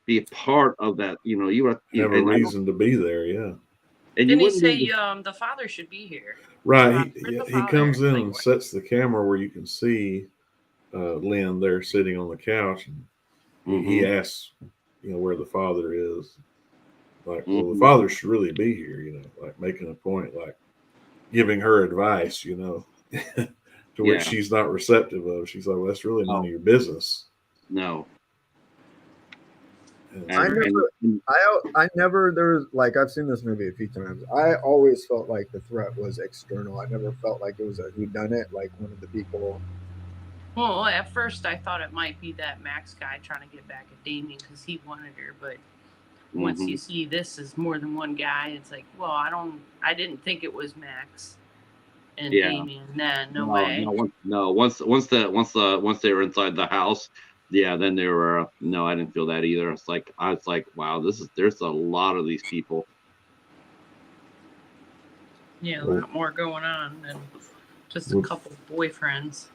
be a part of that. You would have a reason to be there, yeah. And didn't he say the father should be here? Right. He comes in and sets the camera where you can see Lynn there sitting on the couch, and he asks, where the father is. Like, well, the father should really be here, like making a point, like giving her advice, to which she's not receptive of. She's like, well, that's really none of your business. No. I never, there's like, I've seen this movie a few times. I always felt like the threat was external. I never felt like it was a whodunit, like one of the people. Well, at first I thought it might be that Max guy trying to get back at Damien because he wanted her, but once you see this is more than one guy, it's like, well, I didn't think it was Max and Damien. No way. No, once they were inside the house, then they were. No, I didn't feel that either. I was like, wow, there's a lot of these people. Yeah, a lot more going on than just a couple boyfriends.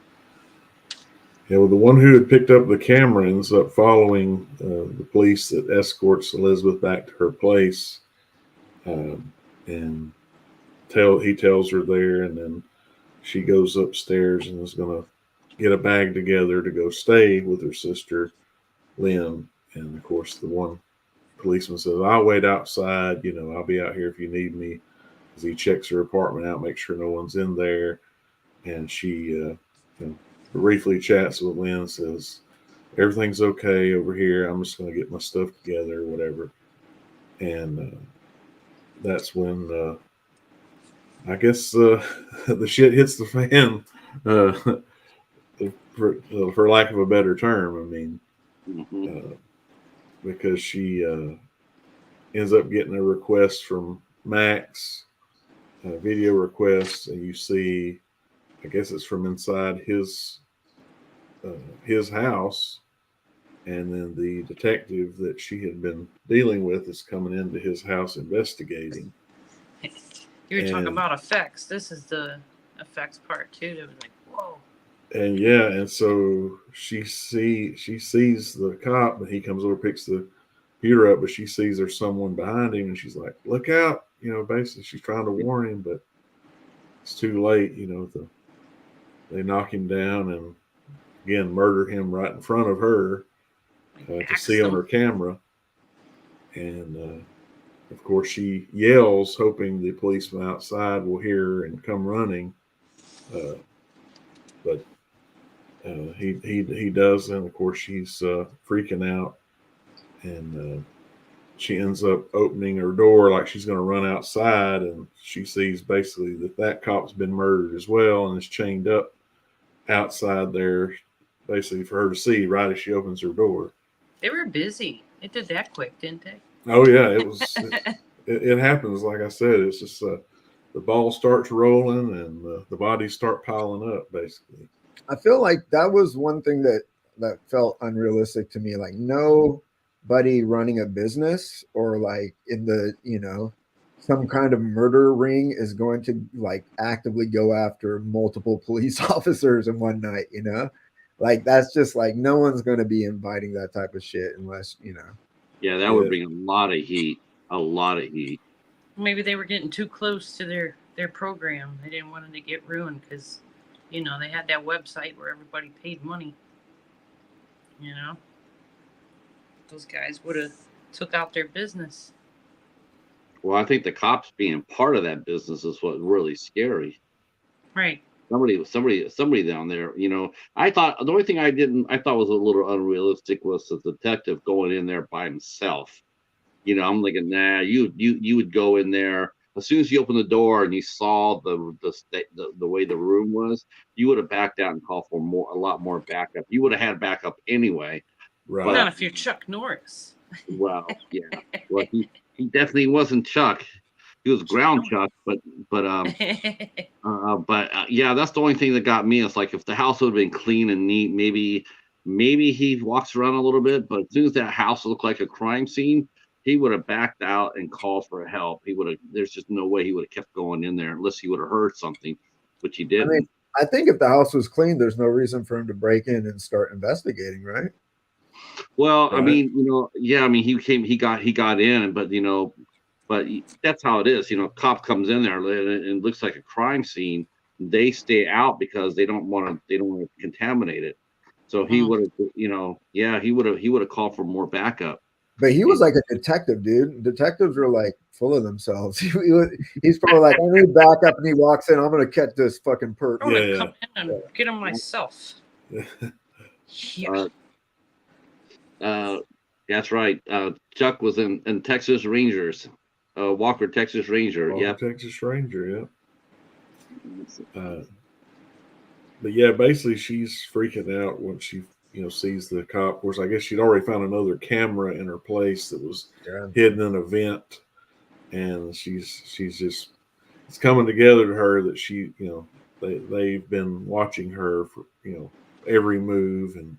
Yeah, well, the one who had picked up the camera ends up following the police that escorts Elizabeth back to her place, and he tells her there, and then she goes upstairs and is going to get a bag together to go stay with her sister, Lynn. And of course, the one policeman says, I'll wait outside, I'll be out here if you need me. As he checks her apartment out, makes sure no one's in there. And she briefly chats with Lynn, says, everything's okay over here. I'm just going to get my stuff together or whatever. And that's when I guess the shit hits the fan, for lack of a better term. I mean, because she ends up getting a request from Max, a video request, and you see, I guess it's from inside his house, and then the detective that she had been dealing with is coming into his house investigating. You were talking about effects. This is the effects part too. It was like, whoa. And and so she sees the cop, and he comes over, picks the computer up, but she sees there's someone behind him, and she's like, look out, basically she's trying to warn him, but it's too late. They knock him down and again murder him right in front of her, to see on her camera. And of course she yells, hoping the policeman outside will hear her and come running, but he does, and of course she's freaking out, and she ends up opening her door like she's going to run outside, and she sees basically that cop's been murdered as well and is chained up outside there, basically for her to see right as she opens her door. They were busy. They did that quick, didn't they? Oh yeah, it was. It happens. Like I said, it's just the ball starts rolling and the bodies start piling up. Basically, I feel like that was one thing that felt unrealistic to me. Like nobody running a business or like in the some kind of murder ring is going to like actively go after multiple police officers in one night. Like that's just like no one's going to be inviting that type of shit unless Yeah, that would bring a lot of heat. A lot of heat. Maybe they were getting too close to their program. They didn't want it to get ruined because, they had that website where everybody paid money. Those guys would have took out their business. Well, I think the cops being part of that business is what really scary. Right. Somebody down there. I thought the only thing I thought was a little unrealistic was the detective going in there by himself. I'm like, nah, you would go in there as soon as you opened the door and you saw the way the room was, you would have backed out and called for a lot more backup. You would have had backup anyway. right? Not if you're Chuck Norris. Well, yeah. Well, he definitely wasn't Chuck. He was ground Chuck, but yeah, that's the only thing that got me. It's like if the house would have been clean and neat, maybe he walks around a little bit, but as soon as that house looked like a crime scene, he would have backed out and called for help. There's just no way he would have kept going in there unless he would have heard something, which he didn't. I think if the house was clean, there's no reason for him to break in and start investigating, right? Well, Right. I mean, yeah, I mean, he got in, but that's how it is. Cop comes in there and it looks like a crime scene. They stay out because they don't want to contaminate it. So he would have, he would have called for more backup. But he was like a detective, dude. Detectives are like full of themselves. He's probably like, I need backup, and he walks in. I'm gonna catch this fucking perp. I'm gonna come in and get him myself. Yeah. That's right. Chuck was in Texas Rangers. Walker, Texas Ranger. Walker, Yeah. Texas Ranger. Yeah. But yeah, basically she's freaking out when she sees the cop. Of course, I guess she'd already found another camera in her place that was hidden in a vent, and she's just it's coming together to her that she they've been watching her for every move and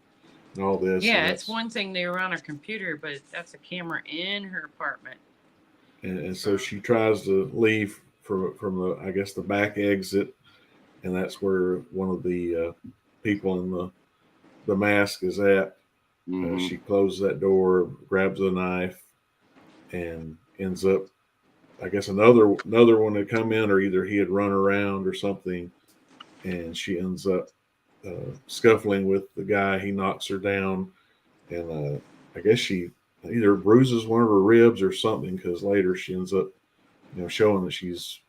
all this. Yeah, it's one thing they were on her computer, but that's a camera in her apartment. And so she tries to leave from the, I guess, the back exit, and that's where one of the people in the mask is at. Mm-hmm. She closes that door, grabs a knife, and ends up, I guess, another one had come in, or either he had run around or something, and she ends up scuffling with the guy. He knocks her down, and I guess she either bruises one of her ribs or something, because later she ends up showing that she's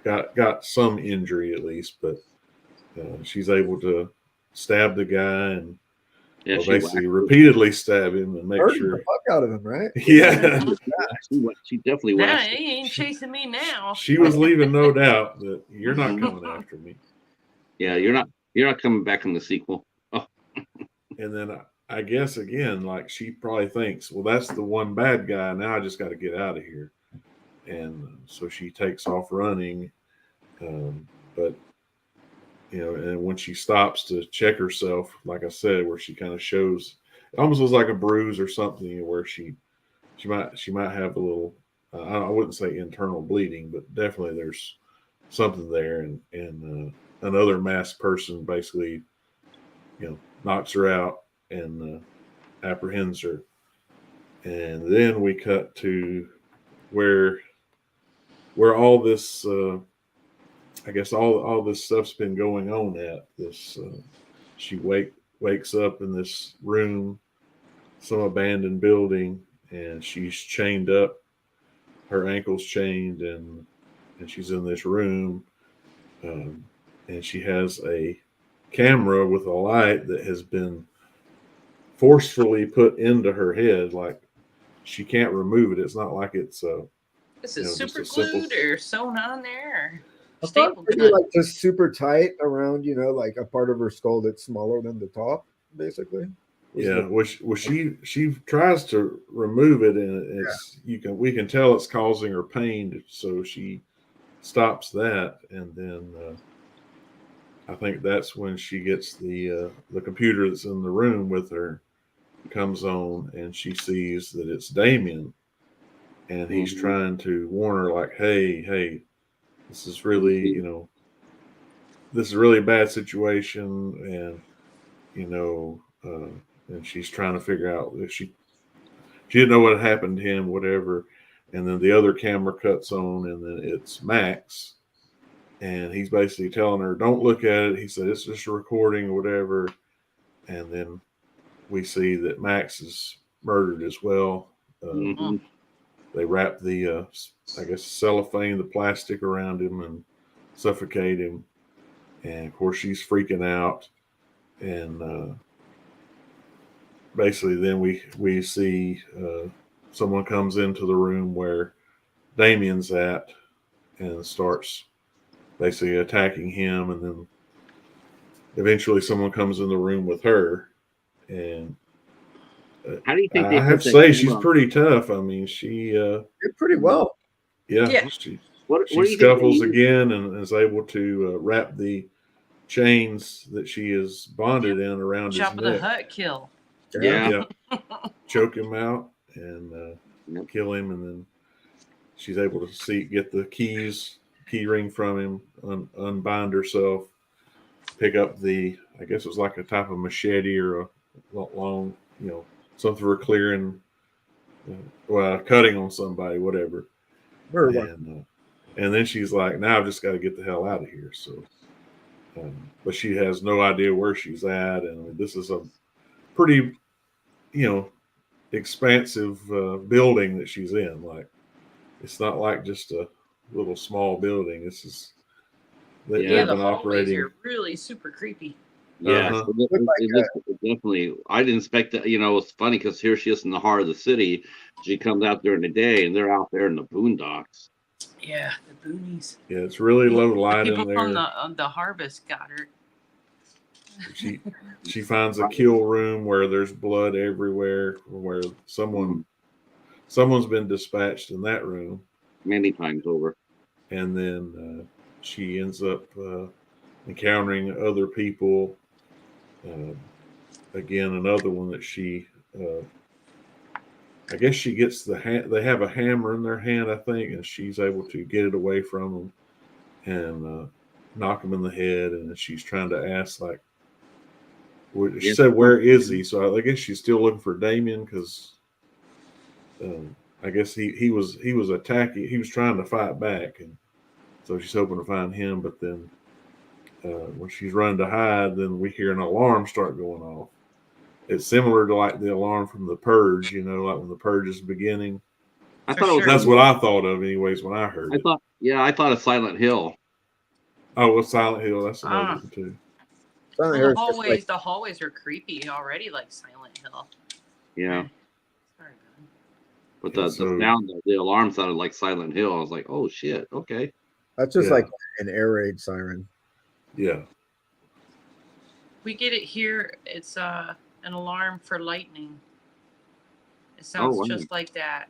got some injury at least, but she's able to stab the guy and basically repeatedly stab him and make sure the fuck out of him, right? Yeah. She definitely Nah, was. he ain't chasing me now. She was leaving no doubt that you're not coming after me. Yeah, you're not coming back in the sequel. Oh. And then I guess again, like she probably thinks, well, that's the one bad guy. Now I just got to get out of here. And so she takes off running. But and when she stops to check herself, like I said, where she kind of shows, it almost looks like a bruise or something, where she might have a little, I wouldn't say internal bleeding, but definitely there's something there. And another masked person basically, knocks her out and apprehends her. And then we cut to where all this, I guess all this stuff's been going on at this. She wakes up in this room, some abandoned building, and she's chained up. Her ankle's chained, and she's in this room, and she has a camera with a light that has been forcefully put into her head. Like she can't remove it. It's not like it's Is it super glued or sewn on there? I thought staple maybe gun. like just super tight around, like a part of her skull that's smaller than the top, basically. Yeah, which she tries to remove it, and we can tell it's causing her pain, so she stops that, and then I think that's when she gets the computer that's in the room with her comes on, and she sees that it's Damien, and he's trying to warn her like, hey, this is really this is really a bad situation, and and she's trying to figure out if she didn't know what had happened to him, whatever. And then the other camera cuts on, and then it's Max, and he's basically telling her, "Don't look at it." He said, "It's just a recording or whatever." And then we see that Max is murdered as well. They wrap the, I guess, cellophane, the plastic around him, and suffocate him. And of course, she's freaking out, and basically, then we see someone comes into the room where Damien's at and starts basically attacking him, and then eventually someone comes in the room with her. And how do you think they I have to say she's pretty tough. I mean, she did pretty well. Yeah. She what do you think scuffles again and is able to wrap the chains that she is bonded in around Chop his of the neck. Hut kill. Yeah. Choke him out and kill him, and then she's able to get the key ring from him, unbind herself, pick up I guess it was like a type of machete or a long, something for clearing, cutting on somebody, whatever. And then she's like, now I've just got to get the hell out of here. So, but she has no idea where she's at. And this is a pretty, expansive building that she's in. Like, it's not like just a little small building. This is, they've the been hallways operating. are really super creepy. Yeah, Uh-huh. it definitely. I didn't expect that. It's funny because here she is in the heart of the city. She comes out during the day, and they're out there in the boondocks. Yeah, the boonies. Yeah, it's really low light in People there. from the harvest got her. She finds a kill room where there's blood everywhere, where someone's been dispatched in that room many times over, and then she ends up encountering other people. Again, another one that she, I guess she gets they have a hammer in their hand, I think, and she's able to get it away from them and knock them in the head. And she's trying to ask, like, she said, "Where is he?" So I guess she's still looking for Damien because I guess he was attacking. He was trying to fight back, and so she's hoping to find him. But then when she's running to hide, then we hear an alarm start going off. It's similar to like the alarm from The Purge, like when The Purge is beginning. I thought that's what I thought of, anyways, when I heard it. I thought of Silent Hill. Oh, well, Silent Hill. That's another one too. The hallways are creepy already, like Silent Hill. Yeah. Sorry, but the sound of the alarm sounded like Silent Hill. I was like, oh shit, okay. That's just like an air raid siren. Yeah. We get it here. It's an alarm for lightning. It sounds just like that.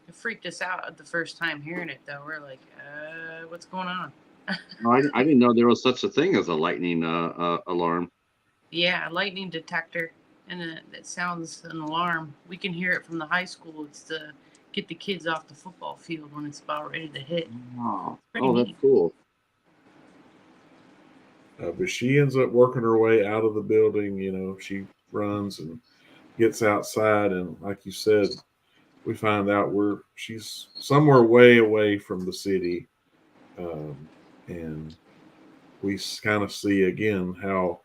It freaked us out the first time hearing it, though. We're like, what's going on? I didn't know there was such a thing as a lightning alarm. Yeah, a lightning detector. And it sounds an alarm. We can hear it from the high school. It's to get the kids off the football field when it's about ready to hit. Oh, that's cool. But she ends up working her way out of the building. She runs and gets outside, and like you said, we find out she's somewhere way away from the city, and we kind of see again how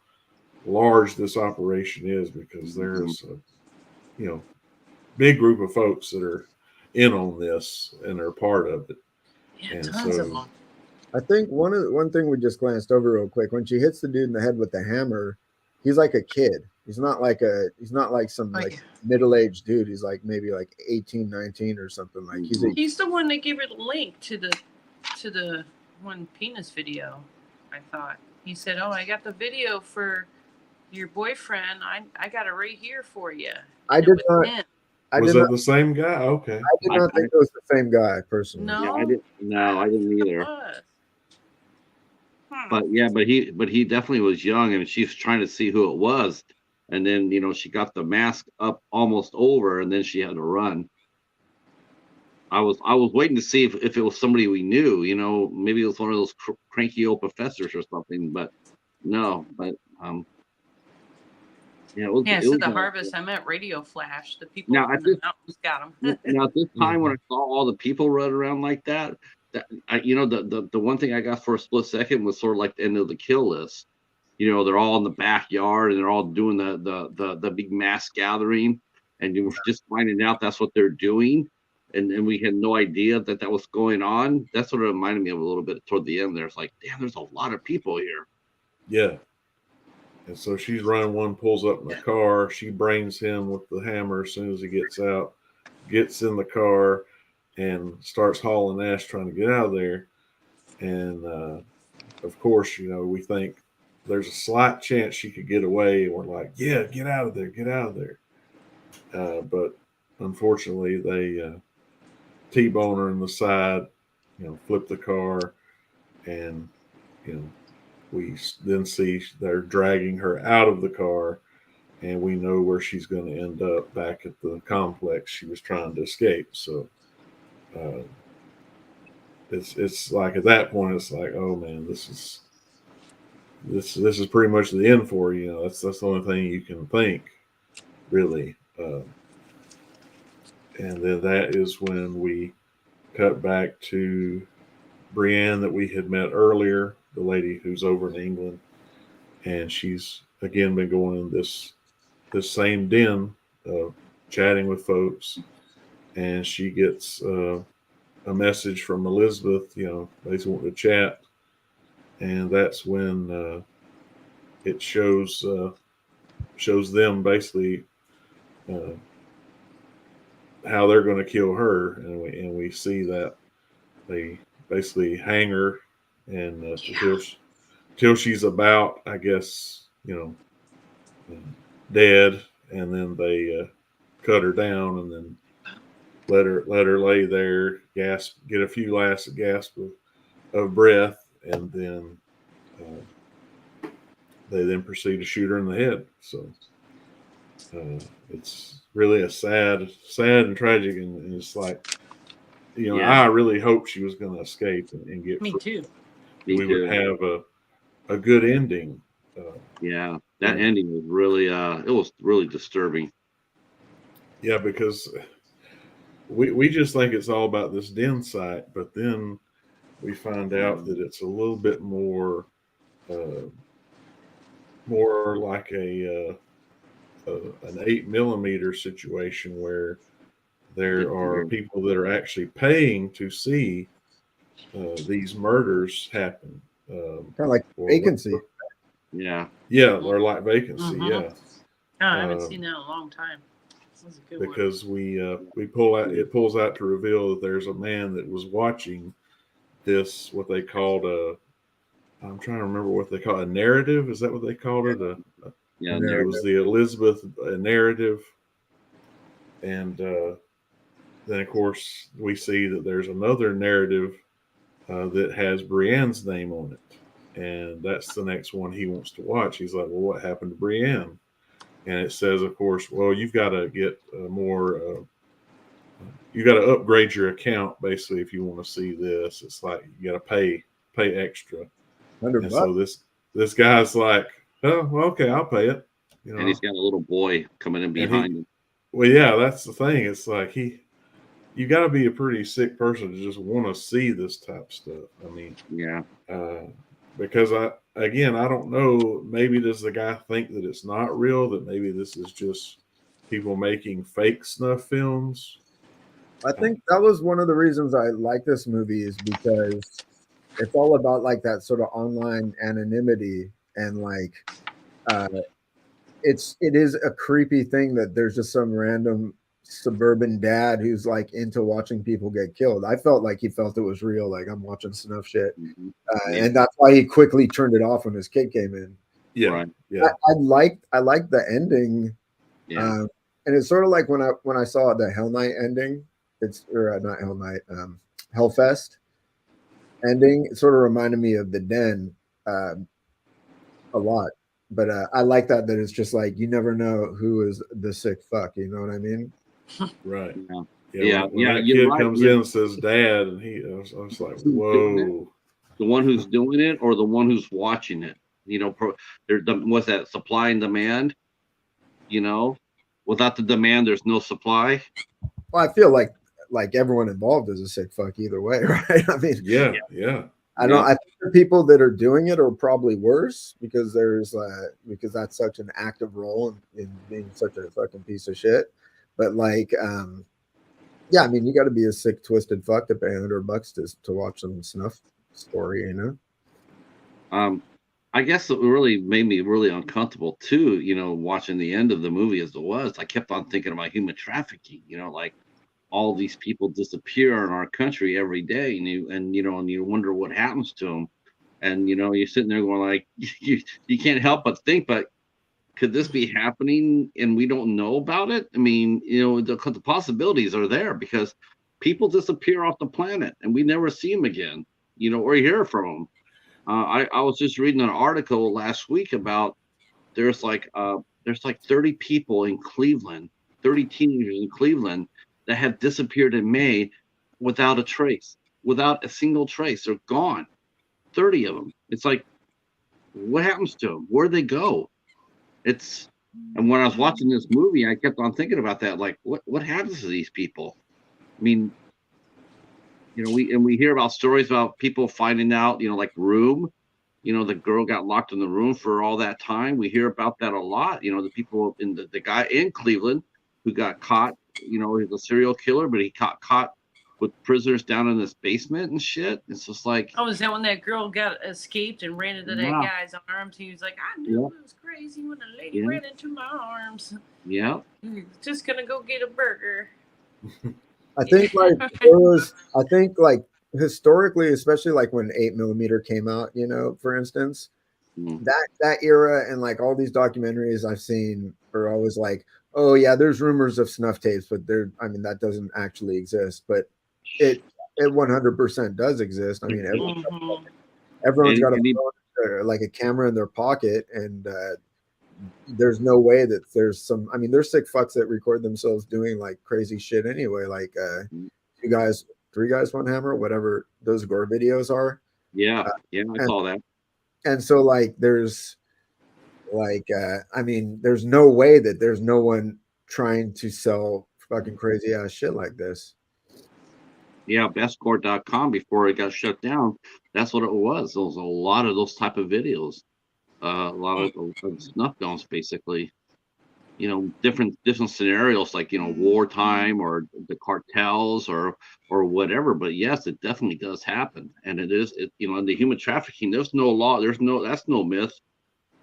large this operation is, because there's a big group of folks that are in on this and are part of it. Yeah, and tons of them. I think one thing we just glanced over real quick, when she hits the dude in the head with the hammer, he's like a kid. He's not like some like middle-aged dude. He's like maybe like 18, 19 or something. Like he's the one that gave her the link to the one penis video. I thought he said, "Oh, I got the video for your boyfriend. I got it right here for you." I did not. Was that the same guy? Okay. I did not think it was the same guy personally. No, Yeah, I didn't. No, I didn't either. But yeah, but he definitely was young, and she's trying to see who it was, and then she got the mask up almost over, and then she had to run. I was waiting to see if it was somebody we knew, maybe it was one of those cranky old professors or something, but no, but yeah, it was. Yeah, it so was, the harvest. I meant Radio Flash. The people Now, from at the this- mountains got them. Now at this time when I saw all the people run around like that, the one thing I got for a split second was sort of like the end of the kill list. They're all in the backyard and they're all doing the big mass gathering, and you were just finding out that's what they're doing, and we had no idea that was going on. That's what it reminded me of a little bit toward the end there. It's like, damn, there's a lot of people here. Yeah. And so she's running, one pulls up in the car. She brains him with the hammer as soon as he gets out, gets in the car, and starts hauling ass trying to get out of there. And of course, we think there's a slight chance she could get away. And we're like, yeah, get out of there, get out of there. But unfortunately, they T-bone her in the side, flip the car, and, we then see they're dragging her out of the car, and we know where she's going to end up, back at the complex she was trying to escape. So it's like at that point, it's like, oh man, this is pretty much the end for you. That's the only thing you can think, really. And then that is when we cut back to Brienne that we had met earlier, the lady who's over in England, and she's again been going in this same den, chatting with folks, and she gets a message from Elizabeth, basically wanting to chat, and that's when it shows them basically how they're going to kill her, and we see that they basically hang her, and till she's about, I guess, dead, and then they cut her down, and then let her lay there, gasp, get a few last gasps of breath, and then they then proceed to shoot her in the head. So it's really a sad and tragic, and it's like, I really hoped she was going to escape and get Me free. too. We would have a good ending. Yeah, that ending was really it was really disturbing. Yeah, because we just think it's all about this den site, but then we find out that it's a little bit more like an 8mm situation, where there are people that are actually paying to see these murders happen. Kind of like Vacancy. Yeah, or like Vacancy. Mhm. Yeah. Oh, I haven't seen that in a long time. That was a good Because we pull out, it pulls out to reveal that there's a man that was watching this, what they called I'm trying to remember what they call a narrative. Is that what they called it? yeah. It was the Elizabeth narrative, and then of course we see that there's another narrative that has Brienne's name on it, and that's the next one he wants to watch. He's like, well, what happened to Brienne? And it says, of course, well, you've got to get more. You got to upgrade your account, basically, if you want to see this. It's like you got to pay extra. And so this guy's like, oh, well, okay, I'll pay it. And he's got a little boy coming in behind him. Well, yeah, that's the thing. It's like you got to be a pretty sick person to just want to see this type of stuff. I mean, yeah, because I don't know. Maybe does the guy think that it's not real? That maybe this is just people making fake snuff films? I think that was one of the reasons I like this movie, is because it's all about like that sort of online anonymity, and like it is a creepy thing that there's just some random suburban dad who's like into watching people get killed. I felt like he felt it was real, like I'm watching snuff shit, Yeah. and that's why he quickly turned it off when his kid came in. Yeah, Right. yeah, I liked the ending, Yeah. and it's sort of like when I saw the Hell Night ending. It's or not Hell Night, Hellfest ending. It sort of reminded me of the Den a lot. But I like that it's just like you never know who is the sick fuck. You know what I mean? right. Yeah. Yeah, Yeah, when yeah, that you're kid right. comes Yeah. in and says dad, and I was like, Who's doing it? whoa. The one who's doing it or the one who's watching it? You know, what's that, supply and demand? You know, without the demand, there's no supply. Well, I feel like everyone involved is a sick fuck either way, right? I mean, Yeah, Yeah. yeah, I don't. Yeah. I think the people that are doing it are probably worse because because that's such an active role in being such a fucking piece of shit. But like, yeah, I mean, you got to be a sick, twisted fuck to pay $100 to watch some snuff story, you know? I guess it really made me really uncomfortable too, you know, watching the end of the movie as it was. I kept on thinking about human trafficking, you know, like all these people disappear in our country every day, and you wonder what happens to them. And you know, you're sitting there going like, you can't help but think, but could this be happening and we don't know about it? I mean, you know, the possibilities are there because people disappear off the planet and we never see them again, you know, or hear from them. I was just reading an article last week about there's like 30 people in Cleveland, 30 teenagers in Cleveland that have disappeared in May without a trace, without a single trace. They're gone. 30 of them. It's like, what happens to them? Where'd they go? And when I was watching this movie, I kept on thinking about that. Like, what happens to these people? I mean, you know, we hear about stories about people finding out, you know, like Room, you know, the girl got locked in the room for all that time. We hear about that a lot. You know, the people in the guy in Cleveland who got caught, you know, he's a serial killer, but he got caught with prisoners down in this basement and shit. It's just like, Oh, is that when that girl got escaped and ran into that Yeah. guy's arms? He was like, I knew Yeah. it was crazy when a lady Yeah. ran into my arms. yeah, Just gonna go get a burger. I think I think like historically, especially like when 8mm came out, you know, for instance, mm, that era and like all these documentaries I've seen are always like, oh yeah, there's rumors of snuff tapes, but I mean, that doesn't actually exist, but it 100% does exist. I mean, Mhm. everyone's got Any- like a camera in their pocket, and there's no way that there's some. I mean, there's sick fucks that record themselves doing like crazy shit anyway, like 2 guys, 3 guys, 1 hammer, whatever those gore videos are. yeah, I and- saw that. And so like there's like I mean, there's no way that there's no one trying to sell fucking crazy ass shit like this. Yeah, bestcore.com before it got shut down. That's what it was. There was a lot of those type of videos. A lot of snuff films, basically. You know, different scenarios like, you know, wartime or the cartels or whatever. But yes, it definitely does happen, and you know, in the human trafficking, there's no law. That's no myth.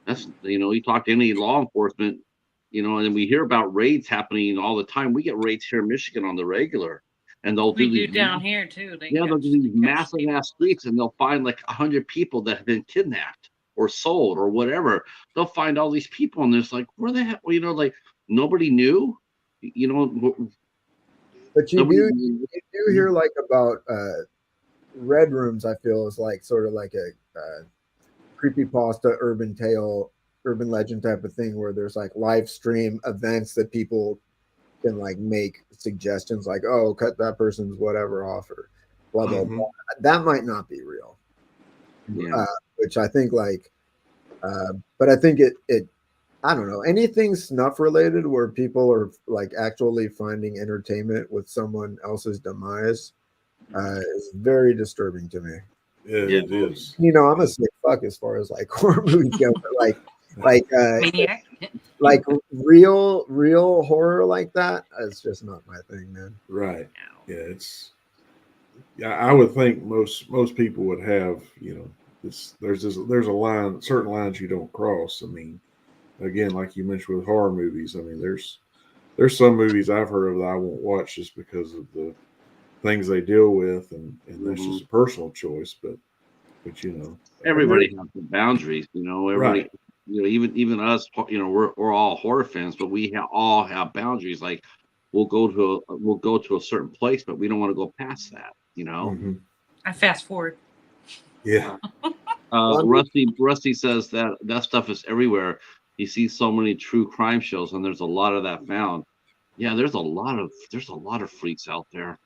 That's, you know, you talk to any law enforcement, you know, and we hear about raids happening all the time. We get raids here in Michigan on the regular, and they'll We do do these down here too. they'll do these massive ass streets, and they'll find like 100 people that have been kidnapped or sold or whatever. They'll find all these people, and there's like, where the hell, you know, like nobody knew, you know. But you Nobody, do hear like about red rooms. I feel is like sort of like a creepypasta, urban tale, urban legend type of thing where there's like live stream events that people can like make suggestions like, oh, cut that person's whatever off or blah blah Mhm. blah. That might not be real, Yeah. which I think like, but I think it I don't know, anything snuff related where people are like actually finding entertainment with someone else's demise is very disturbing to me. Yeah, Yeah. it is. You know, I'm a sick fuck as far as like horror movies go, but like Maniac. like real horror like that is just not my thing, man. Right. Yeah, it's. Yeah, I would think most people would have, you know, there's a line, certain lines you don't cross. I mean, again, like you mentioned with horror movies, I mean, there's there's some movies I've heard of that I won't watch just because of the things they deal with, and that's just a personal choice. But you know, Everybody has the boundaries, you know. Everybody, right. you know, even us, you know, we're all horror fans, but we all have boundaries. Like we'll go to a certain place, but we don't want to go past that, you know. Mm-hmm. I fast forward. Yeah. Rusty says that stuff is everywhere. He sees so many true crime shows, and there's a lot of that found. Yeah, there's a lot of freaks out there.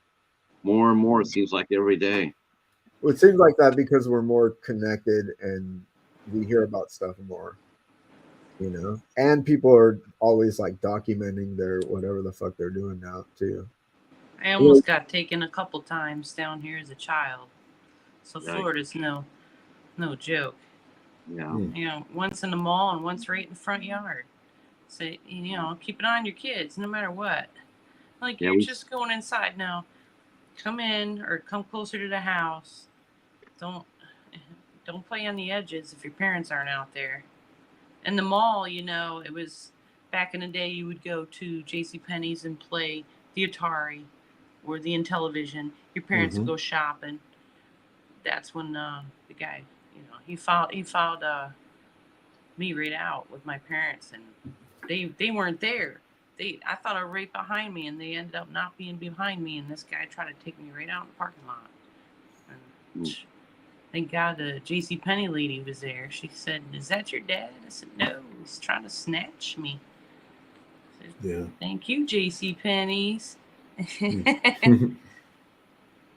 More and more, it seems like every day. Well, it seems like that because we're more connected and we hear about stuff more, you know. And people are always like documenting their whatever the fuck they're doing now too. I almost got taken a couple times down here as a child, so Yeah. Florida's no joke. Yeah. You know, once in the mall and once right in the front yard. So, you know, keep an eye on your kids no matter what. Like, Yeah, you're just going inside now. Come in or come closer to the house. Don't play on the edges if your parents aren't out there. In the mall, you know, it was back in the day you would go to JCPenney's and play the Atari or the Intellivision. Your parents would go shopping. That's when the guy, you know, he filed me right out with my parents, and they weren't there. I thought I was right behind me, and they ended up not being behind me, and this guy tried to take me right out in the parking lot. And thank God the JCPenney lady was there. She said, "Is that your dad?" I said, "No, he's trying to snatch me." I said, Yeah. Thank you, JCPenney's.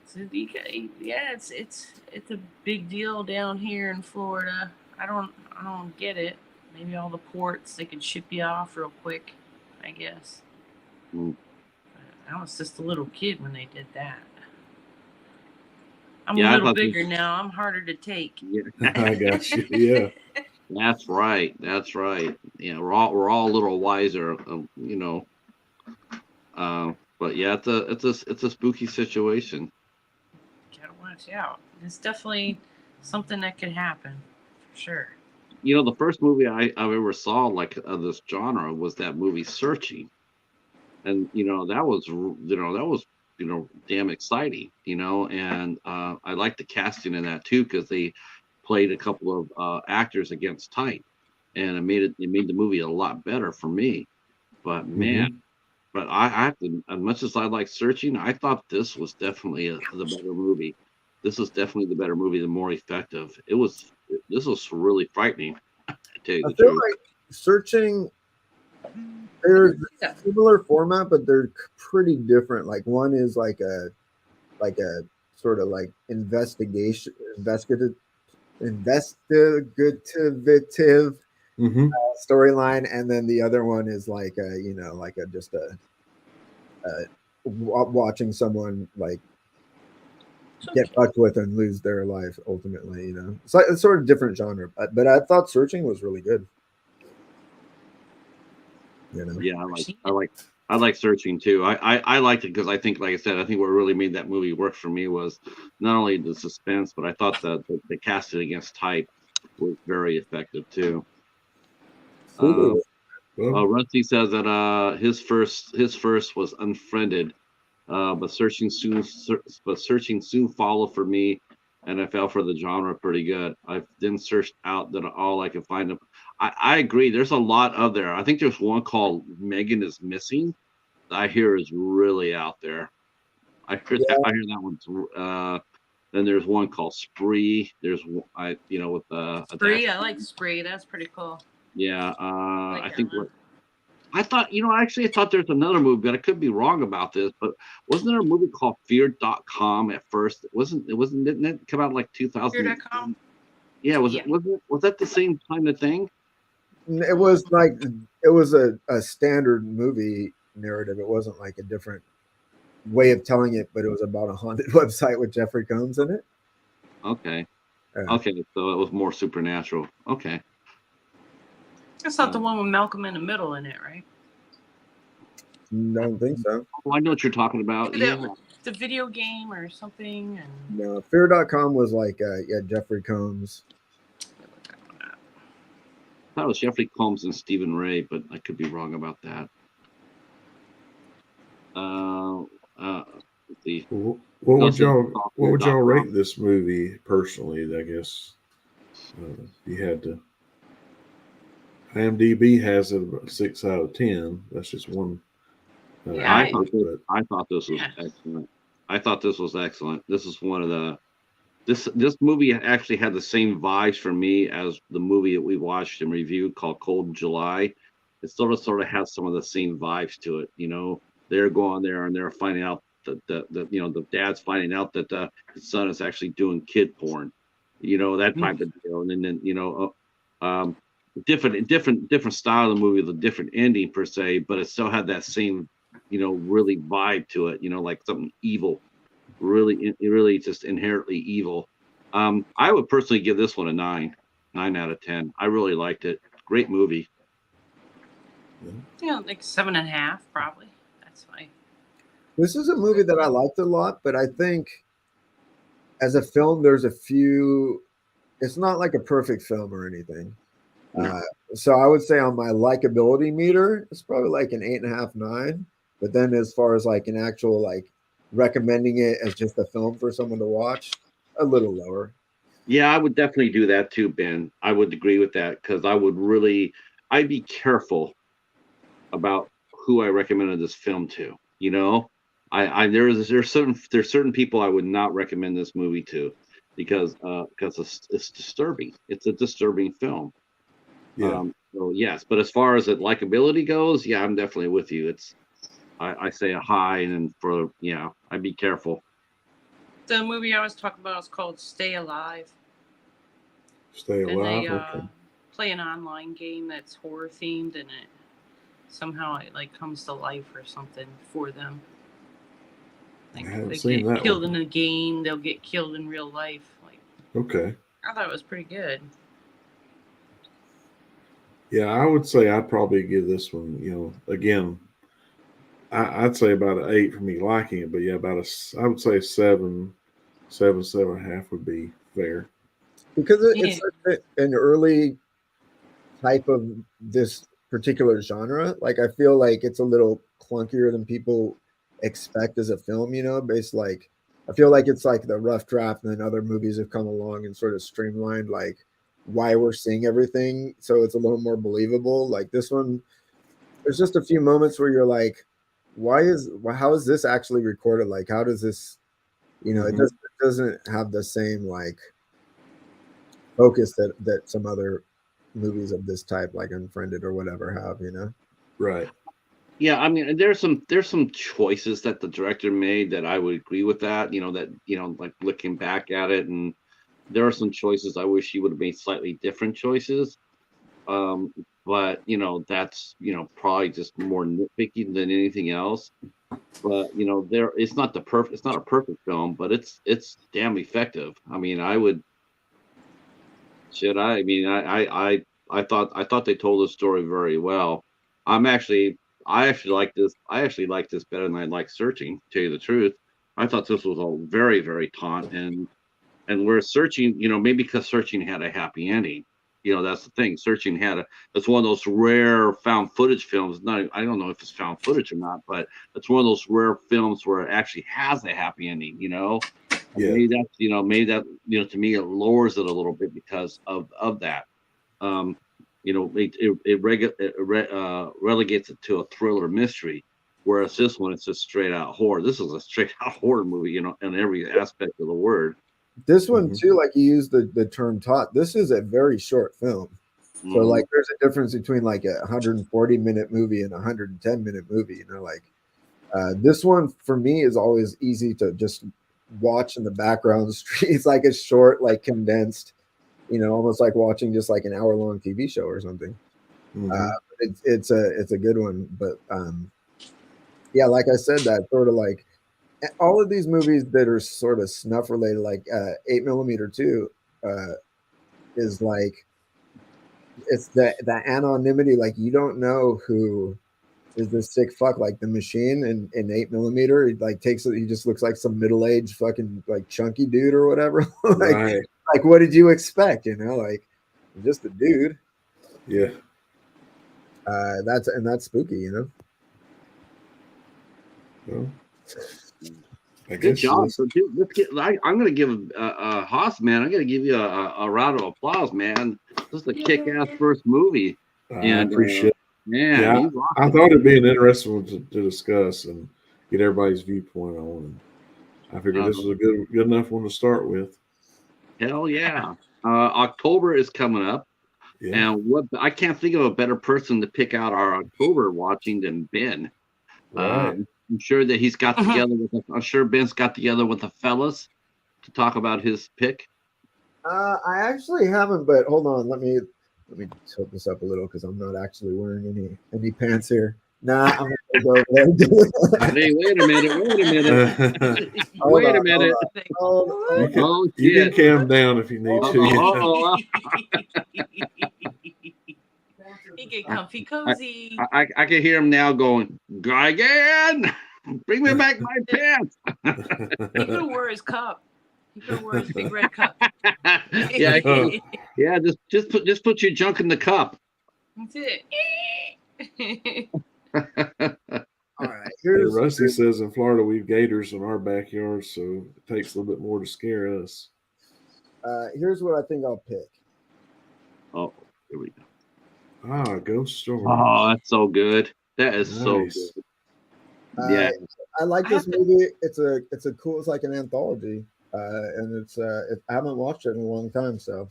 So yeah, it's a big deal down here in Florida. I don't get it. Maybe all the ports, they could ship you off real quick, I guess. Mm. I was just a little kid when they did that. I'm Yeah, a little bigger now. I'm harder to take. Yeah. I got you. Yeah. That's right. That's right. Yeah, we're all a little wiser, you know. But yeah, it's a spooky situation. Gotta watch out. It's definitely something that could happen, for sure. You know, the first movie I ever saw like of this genre was that movie Searching, and you know you know damn exciting, you know, and I liked the casting in that too because they played a couple of actors against type, and it made the movie a lot better for me. But man, but I have to, as much as I like Searching, I thought this was definitely the better movie. This was definitely the better movie, the more effective. This was really frightening, to tell you I the feel truth. like Searching, they're Yeah. similar format, but they're pretty different. Like one is like a sort of like investigative storyline, and then the other one is like a, you know, like watching someone like get fucked with and lose their life ultimately, you know. It's like it's sort of different genre, but I thought Searching was really good, you know. Yeah, I like Searching too. I liked it because I think, like I said, I think what really made that movie work for me was not only the suspense, but I thought the casting against type was very effective too. Rusty says that his first was Unfriended, but Searching soon followed for me, and I fell for the genre pretty good. I then searched out that all I could find. I agree. There's a lot of there. I think there's one called Megan is Missing that I hear is really out there. I hear that one's. Then there's one called Spree. There's with Spree. I like Spree. That's pretty cool. Yeah, like I think what I thought, actually I thought there's another movie, but I could be wrong about this. But wasn't there a movie called Fear.com at first? Didn't it come out like 2000? Fear.com? Yeah, was that the same kind of thing? It was like it was a standard movie narrative. It wasn't like a different way of telling it, but it was about a haunted website with Jeffrey Combs in it. Okay. Okay, so it was more supernatural. Okay. That's not the one with Malcolm in the Middle in it, right? Don't think so. Oh, I know what you're talking about. Yeah. The video game or something. And No, Fear.com was like Jeffrey Combs. I thought it was Jeffrey Combs and Stephen Ray, but I could be wrong about that. The What would Dustin y'all Hoffman.com. rate this movie personally? I guess you had to. IMDb has it about 6 out of 10. That's just one. Yeah, I average, but thought this was Yeah. excellent. I thought this was excellent. This is one of the this movie actually had the same vibes for me as the movie that we watched and reviewed called Cold July. It sort of has some of the same vibes to it. You know, they're going there and they're finding out that the dad's finding out that his son is actually doing kid porn. You know, that type of deal. And then different style of the movie, the different ending per se, but it still had that same really vibe to it. You know, like something evil, really just inherently evil. I would personally give this one a 9 out of 10. I really liked it. Great movie. Yeah, like 7.5 probably. That's fine. This is a movie that I liked a lot, but I think as a film, there's a few. It's not like a perfect film or anything. No. So I would say on my likability meter, it's probably like an 8.5, 9. But then as far as like an actual like recommending it as just a film for someone to watch, a little lower. Yeah, I would definitely do that too, Ben. I would agree with that because I'd be careful about who I recommended this film to. You know, there's certain people I would not recommend this movie to because it's disturbing. It's a disturbing film. yeah, So yes, but as far as likability goes, yeah, I'm definitely with you. I say a high, and I'd be careful. The movie I was talking about is called Stay Alive. Stay And they Alive. Okay. play an online game that's horror themed, and it somehow like comes to life or something for them. I Like haven't they seen get that killed one. in the game, they'll get killed in real life. Like Okay. I thought it was pretty good. Yeah, I would say I'd probably give this one. Again, I'd say about an 8 for me liking it, but yeah, I would say a 7, 7.5 would be fair. Because it's Yeah. such an early type of this particular genre. Like I feel like it's a little clunkier than people expect as a film, based like I feel like it's like the rough draft, and then other movies have come along and sort of streamlined like why we're seeing everything so it's a little more believable. Like this one, there's just a few moments where you're like, how is this actually recorded? Like how does this, Mhm. it doesn't have the same like focus that some other movies of this type, like Unfriended or whatever, have. Right. Yeah, I mean, there's some choices that the director made that I would agree with that. Like looking back at it, and there are some choices I wish he would have made slightly different choices. Um, but that's probably just more nitpicky than anything else. But it's not a perfect film, but it's damn effective. I mean, I mean, I thought they told the story very well. I'm actually I actually like this. I actually like this better than I like Searching. To tell you the truth, I thought this was all very very taut, and we're Searching. Maybe because Searching had a happy ending. That's the thing. That's one of those rare found footage films. Not I don't know if it's found footage or not, but it's one of those rare films where it actually has a happy ending. And Yeah. maybe that to me it lowers it a little bit because of that. Um, it relegates it to a thriller mystery, whereas this one it's just straight out horror. This is a straight out horror movie, in every aspect of the word. This one Mhm. too, like you used the term taut. This is a very short film. So Mhm. like there's a difference between like a 140-minute movie and a 110-minute movie, like this one for me is always easy to just watch in the background. It's like a short, like condensed, almost like watching just like an hour-long TV show or something. Mhm. It's a good one. But yeah, like I said, that sort of like all of these movies that are sort of snuff related, like 8mm too, is like it's the anonymity. Like you don't know who is this sick fuck. Like the Machine in 8mm, he like takes it. He just looks like some middle aged fucking like chunky dude or whatever. like Right. like what did you expect? Like just a dude. Yeah. That's spooky. Well, I Good guess job. this- So, dude, let's get. I'm gonna give Haas, man. I'm gonna give you a round of applause, man. This is a kick-ass first movie. I And, appreciate. Man, Yeah, you rocked I it. thought it'd be an interesting one to discuss and get everybody's viewpoint on. I figured this was a good enough one to start with. Hell yeah. October is coming up. Yeah. And what I can't think of a better person to pick out our October watching than Ben. Right. I'm sure that he's got together with. I'm sure Ben's got together with the fellas to talk about his pick. I actually haven't, but hold on. Let me tilt this up a little because I'm not actually wearing any pants here. Nah, I'm gonna go over there. Hey, wait a minute. Hold Wait a on, minute. hold on. You can, Oh, you can shit. calm down if you need to. He get comfy cozy. I can hear him now going, "Guy again, bring me back my pants." He could have wore his cup. He could have wore his big red cup. Yeah, yeah. Just put your junk in the cup. That's it. All right, Yeah, here's Rusty says in Florida we have gators in our backyard, so it takes a little bit more to scare us. here's what I think I'll pick. Oh, here we go. Ghost story. Oh, that's so good. That is so Nice. good. Uh, Yeah. I like this movie. It's a cool. It's like an anthology, and I haven't watched it in a long time, so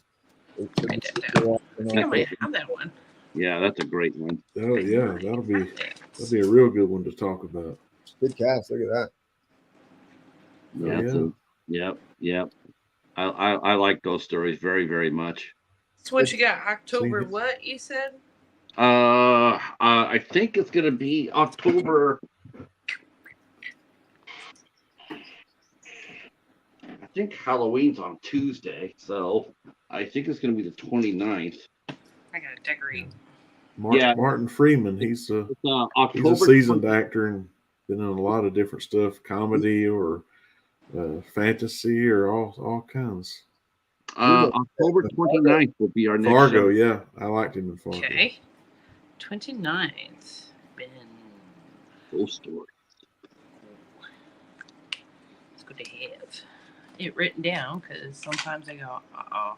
it should Write be that down. I think I cool. might have that one. Yeah, that's a great one. Oh yeah, that'll be a real good one to talk about. Good cast. Look at that. Oh, Yeah. yeah. Yep. I like those stories very, very much. So what you got? October See, what you said? I think it's gonna be October. I think Halloween's on Tuesday, so I think it's gonna be the 29th. I gotta decorate. Martin Freeman. He's It's a October seasoned 20 actor and been in a lot of different stuff, comedy or fantasy or all kinds. October 29th will be our next Fargo, show. yeah, I liked him in Fargo. Okay. 29th. Ben. Ghost story. It's good to have it written down because sometimes I go, I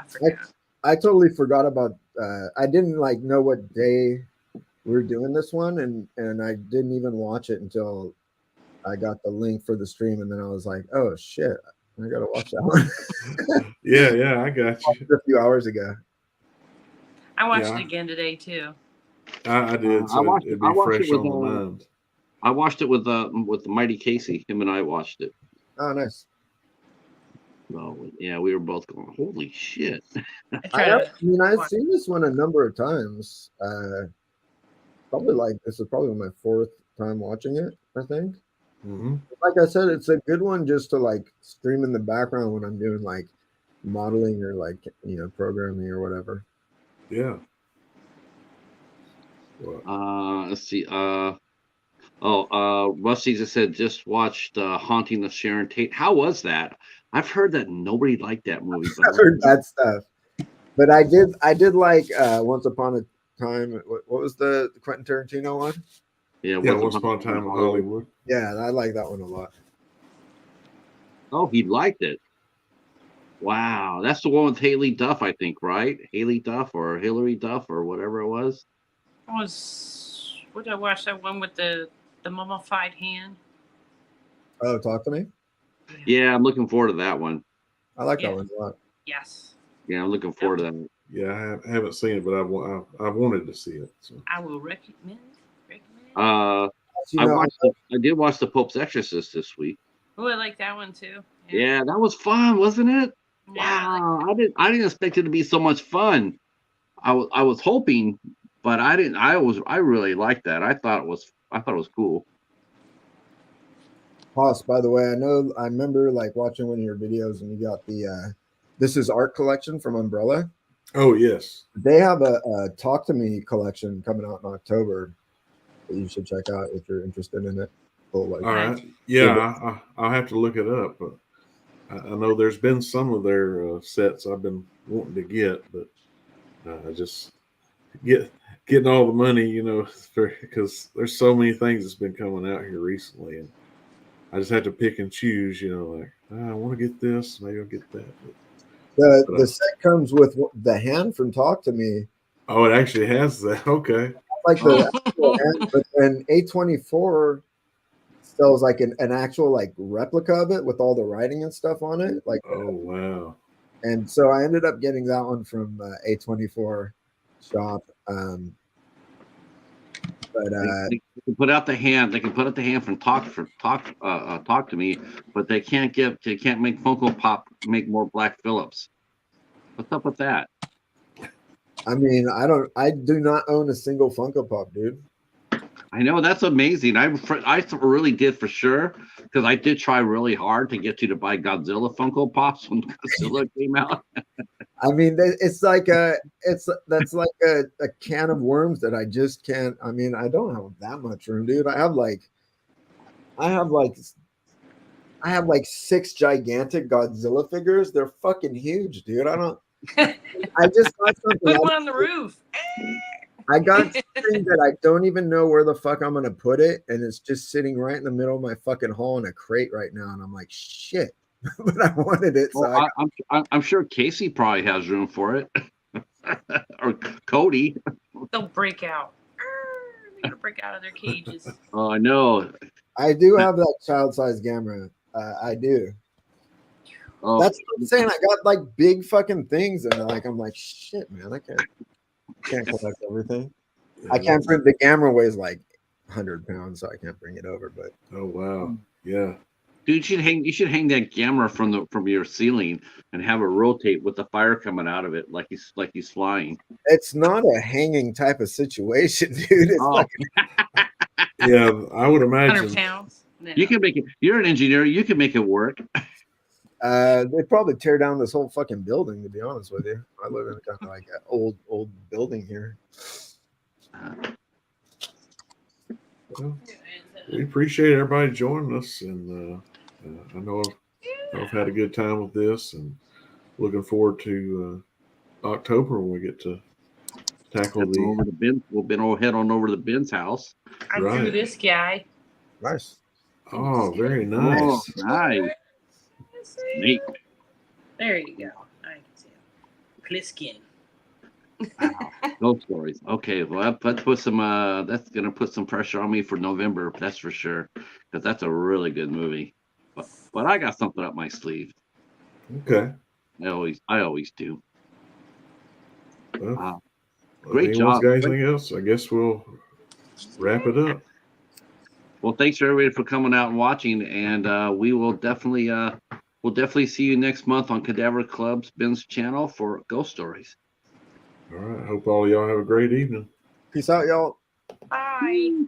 forgot. I totally forgot about. I didn't know what day we were doing this one, and I didn't even watch it until I got the link for the stream, and then I was like, oh shit, I gotta watch that one. Yeah, I got you. A few hours ago. I watched it again today too. I did. So it'd be fresh on the mind. I watched it with the Mighty Casey. Him and I watched it. Oh, nice. Well, yeah, we were both going, holy shit. I've seen this one a number of times. This is probably my fourth time watching it, I think. Mm-hmm. Like I said, it's a good one just to stream in the background when I'm doing modeling or programming or whatever. Yeah. Let's see. Rusty just said just watched Haunting of Sharon Tate. How was that? I've heard that nobody liked that movie. I've heard that stuff, but I did like Once Upon a Time. What was the Quentin Tarantino one? Yeah, Once Upon a Time in Hollywood. Yeah, I like that one a lot. Oh, he liked it. Wow, that's the one with Haley Duff, I think, right? Haley Duff or Hillary Duff or whatever it was. What did I watch? That one with the mummified hand. Oh, Talk to Me. Yeah, I'm looking forward to that one. I like that one a lot. Yes. Yeah, I'm looking forward to that. Yeah, I haven't seen it, but I've wanted to see it. So. I will recommend. I did watch The Pope's Exorcist this week. Oh, I like that one too. Yeah, that was fun, wasn't it? Yeah, wow, I didn't expect it to be so much fun. I was hoping, but I didn't. I really liked that. I thought it was cool. Hoss, by the way, I remember watching one of your videos and you got the This Is Art collection from Umbrella. Oh yes. They have a Talk to Me collection coming out in October that you should check out if you're interested in it. All right. Yeah, I'll have to look it up. But I know there's been some of their sets I've been wanting to get, but I just getting all the money, because there's so many things that's been coming out here recently, and I just had to pick and choose. Like I want to get this, maybe I'll get that. The set comes with the hand from Talk to Me. Oh, it actually has that. Okay. Like the actual hand, but then A24 sells like an actual like replica of it with all the writing and stuff on it. Like, oh wow. And so I ended up getting that one from A24 shop. But they can put out the hand. They can put out the hand from Talk to Me, but they can't make Funko Pop make more Black Phillips. What's up with that? I mean, I do not own a single Funko Pop, dude. I know, that's amazing. I really did for sure, because I did try really hard to get you to buy Godzilla Funko Pops when Godzilla came out. I mean, that's like a can of worms that I just can't. I mean, I don't have that much room, dude. I have like 6 gigantic Godzilla figures. They're fucking huge, dude. I just got something. Put one on the roof. I got something that I don't even know where the fuck I'm gonna put it, and it's just sitting right in the middle of my fucking hall in a crate right now, and I'm like, shit. But I wanted it. Well, I'm sure Casey probably has room for it, or Cody. They'll break out. They're gonna break out of their cages. Oh, I know. I do have that child-sized camera. I do. Oh, That's what I'm saying. I got like big fucking things, and I'm like, shit, man, I can't collect everything. I can't bring the camera weighs like 100 pounds, so I can't bring it over. But oh wow, yeah. dude, you should hang that camera from your ceiling and have it rotate with the fire coming out of it, like he's flying. it's not a hanging type of situation, dude. It's fucking, Yeah, I would 100 imagine. pounds. No. You can make it. You're an engineer. You can make it work. they'd probably tear down this whole fucking building, to be honest with you. I live in kind of like an old building here. Well, we appreciate everybody joining us, and I know I've had a good time with this, and looking forward to October when we get to tackle Over the bin. We'll head on over to Ben's house. I drew this guy. Nice. Oh, very Oh, nice. nice. Neat. There you go. I can see him. Pliskin. Wow. Ghost stories. Okay, well, let's put some. That's gonna put some pressure on me for November. That's for sure, because that's a really good movie. But I got something up my sleeve. Okay. I always do. Well, Great anyone's job. got anything else? I guess we'll wrap it up. Well, thanks for everybody for coming out and watching, and we will definitely see you next month on Cadaver Club's Ben's channel for Ghost Stories. All right. Hope all y'all have a great evening. Peace out, y'all. Bye.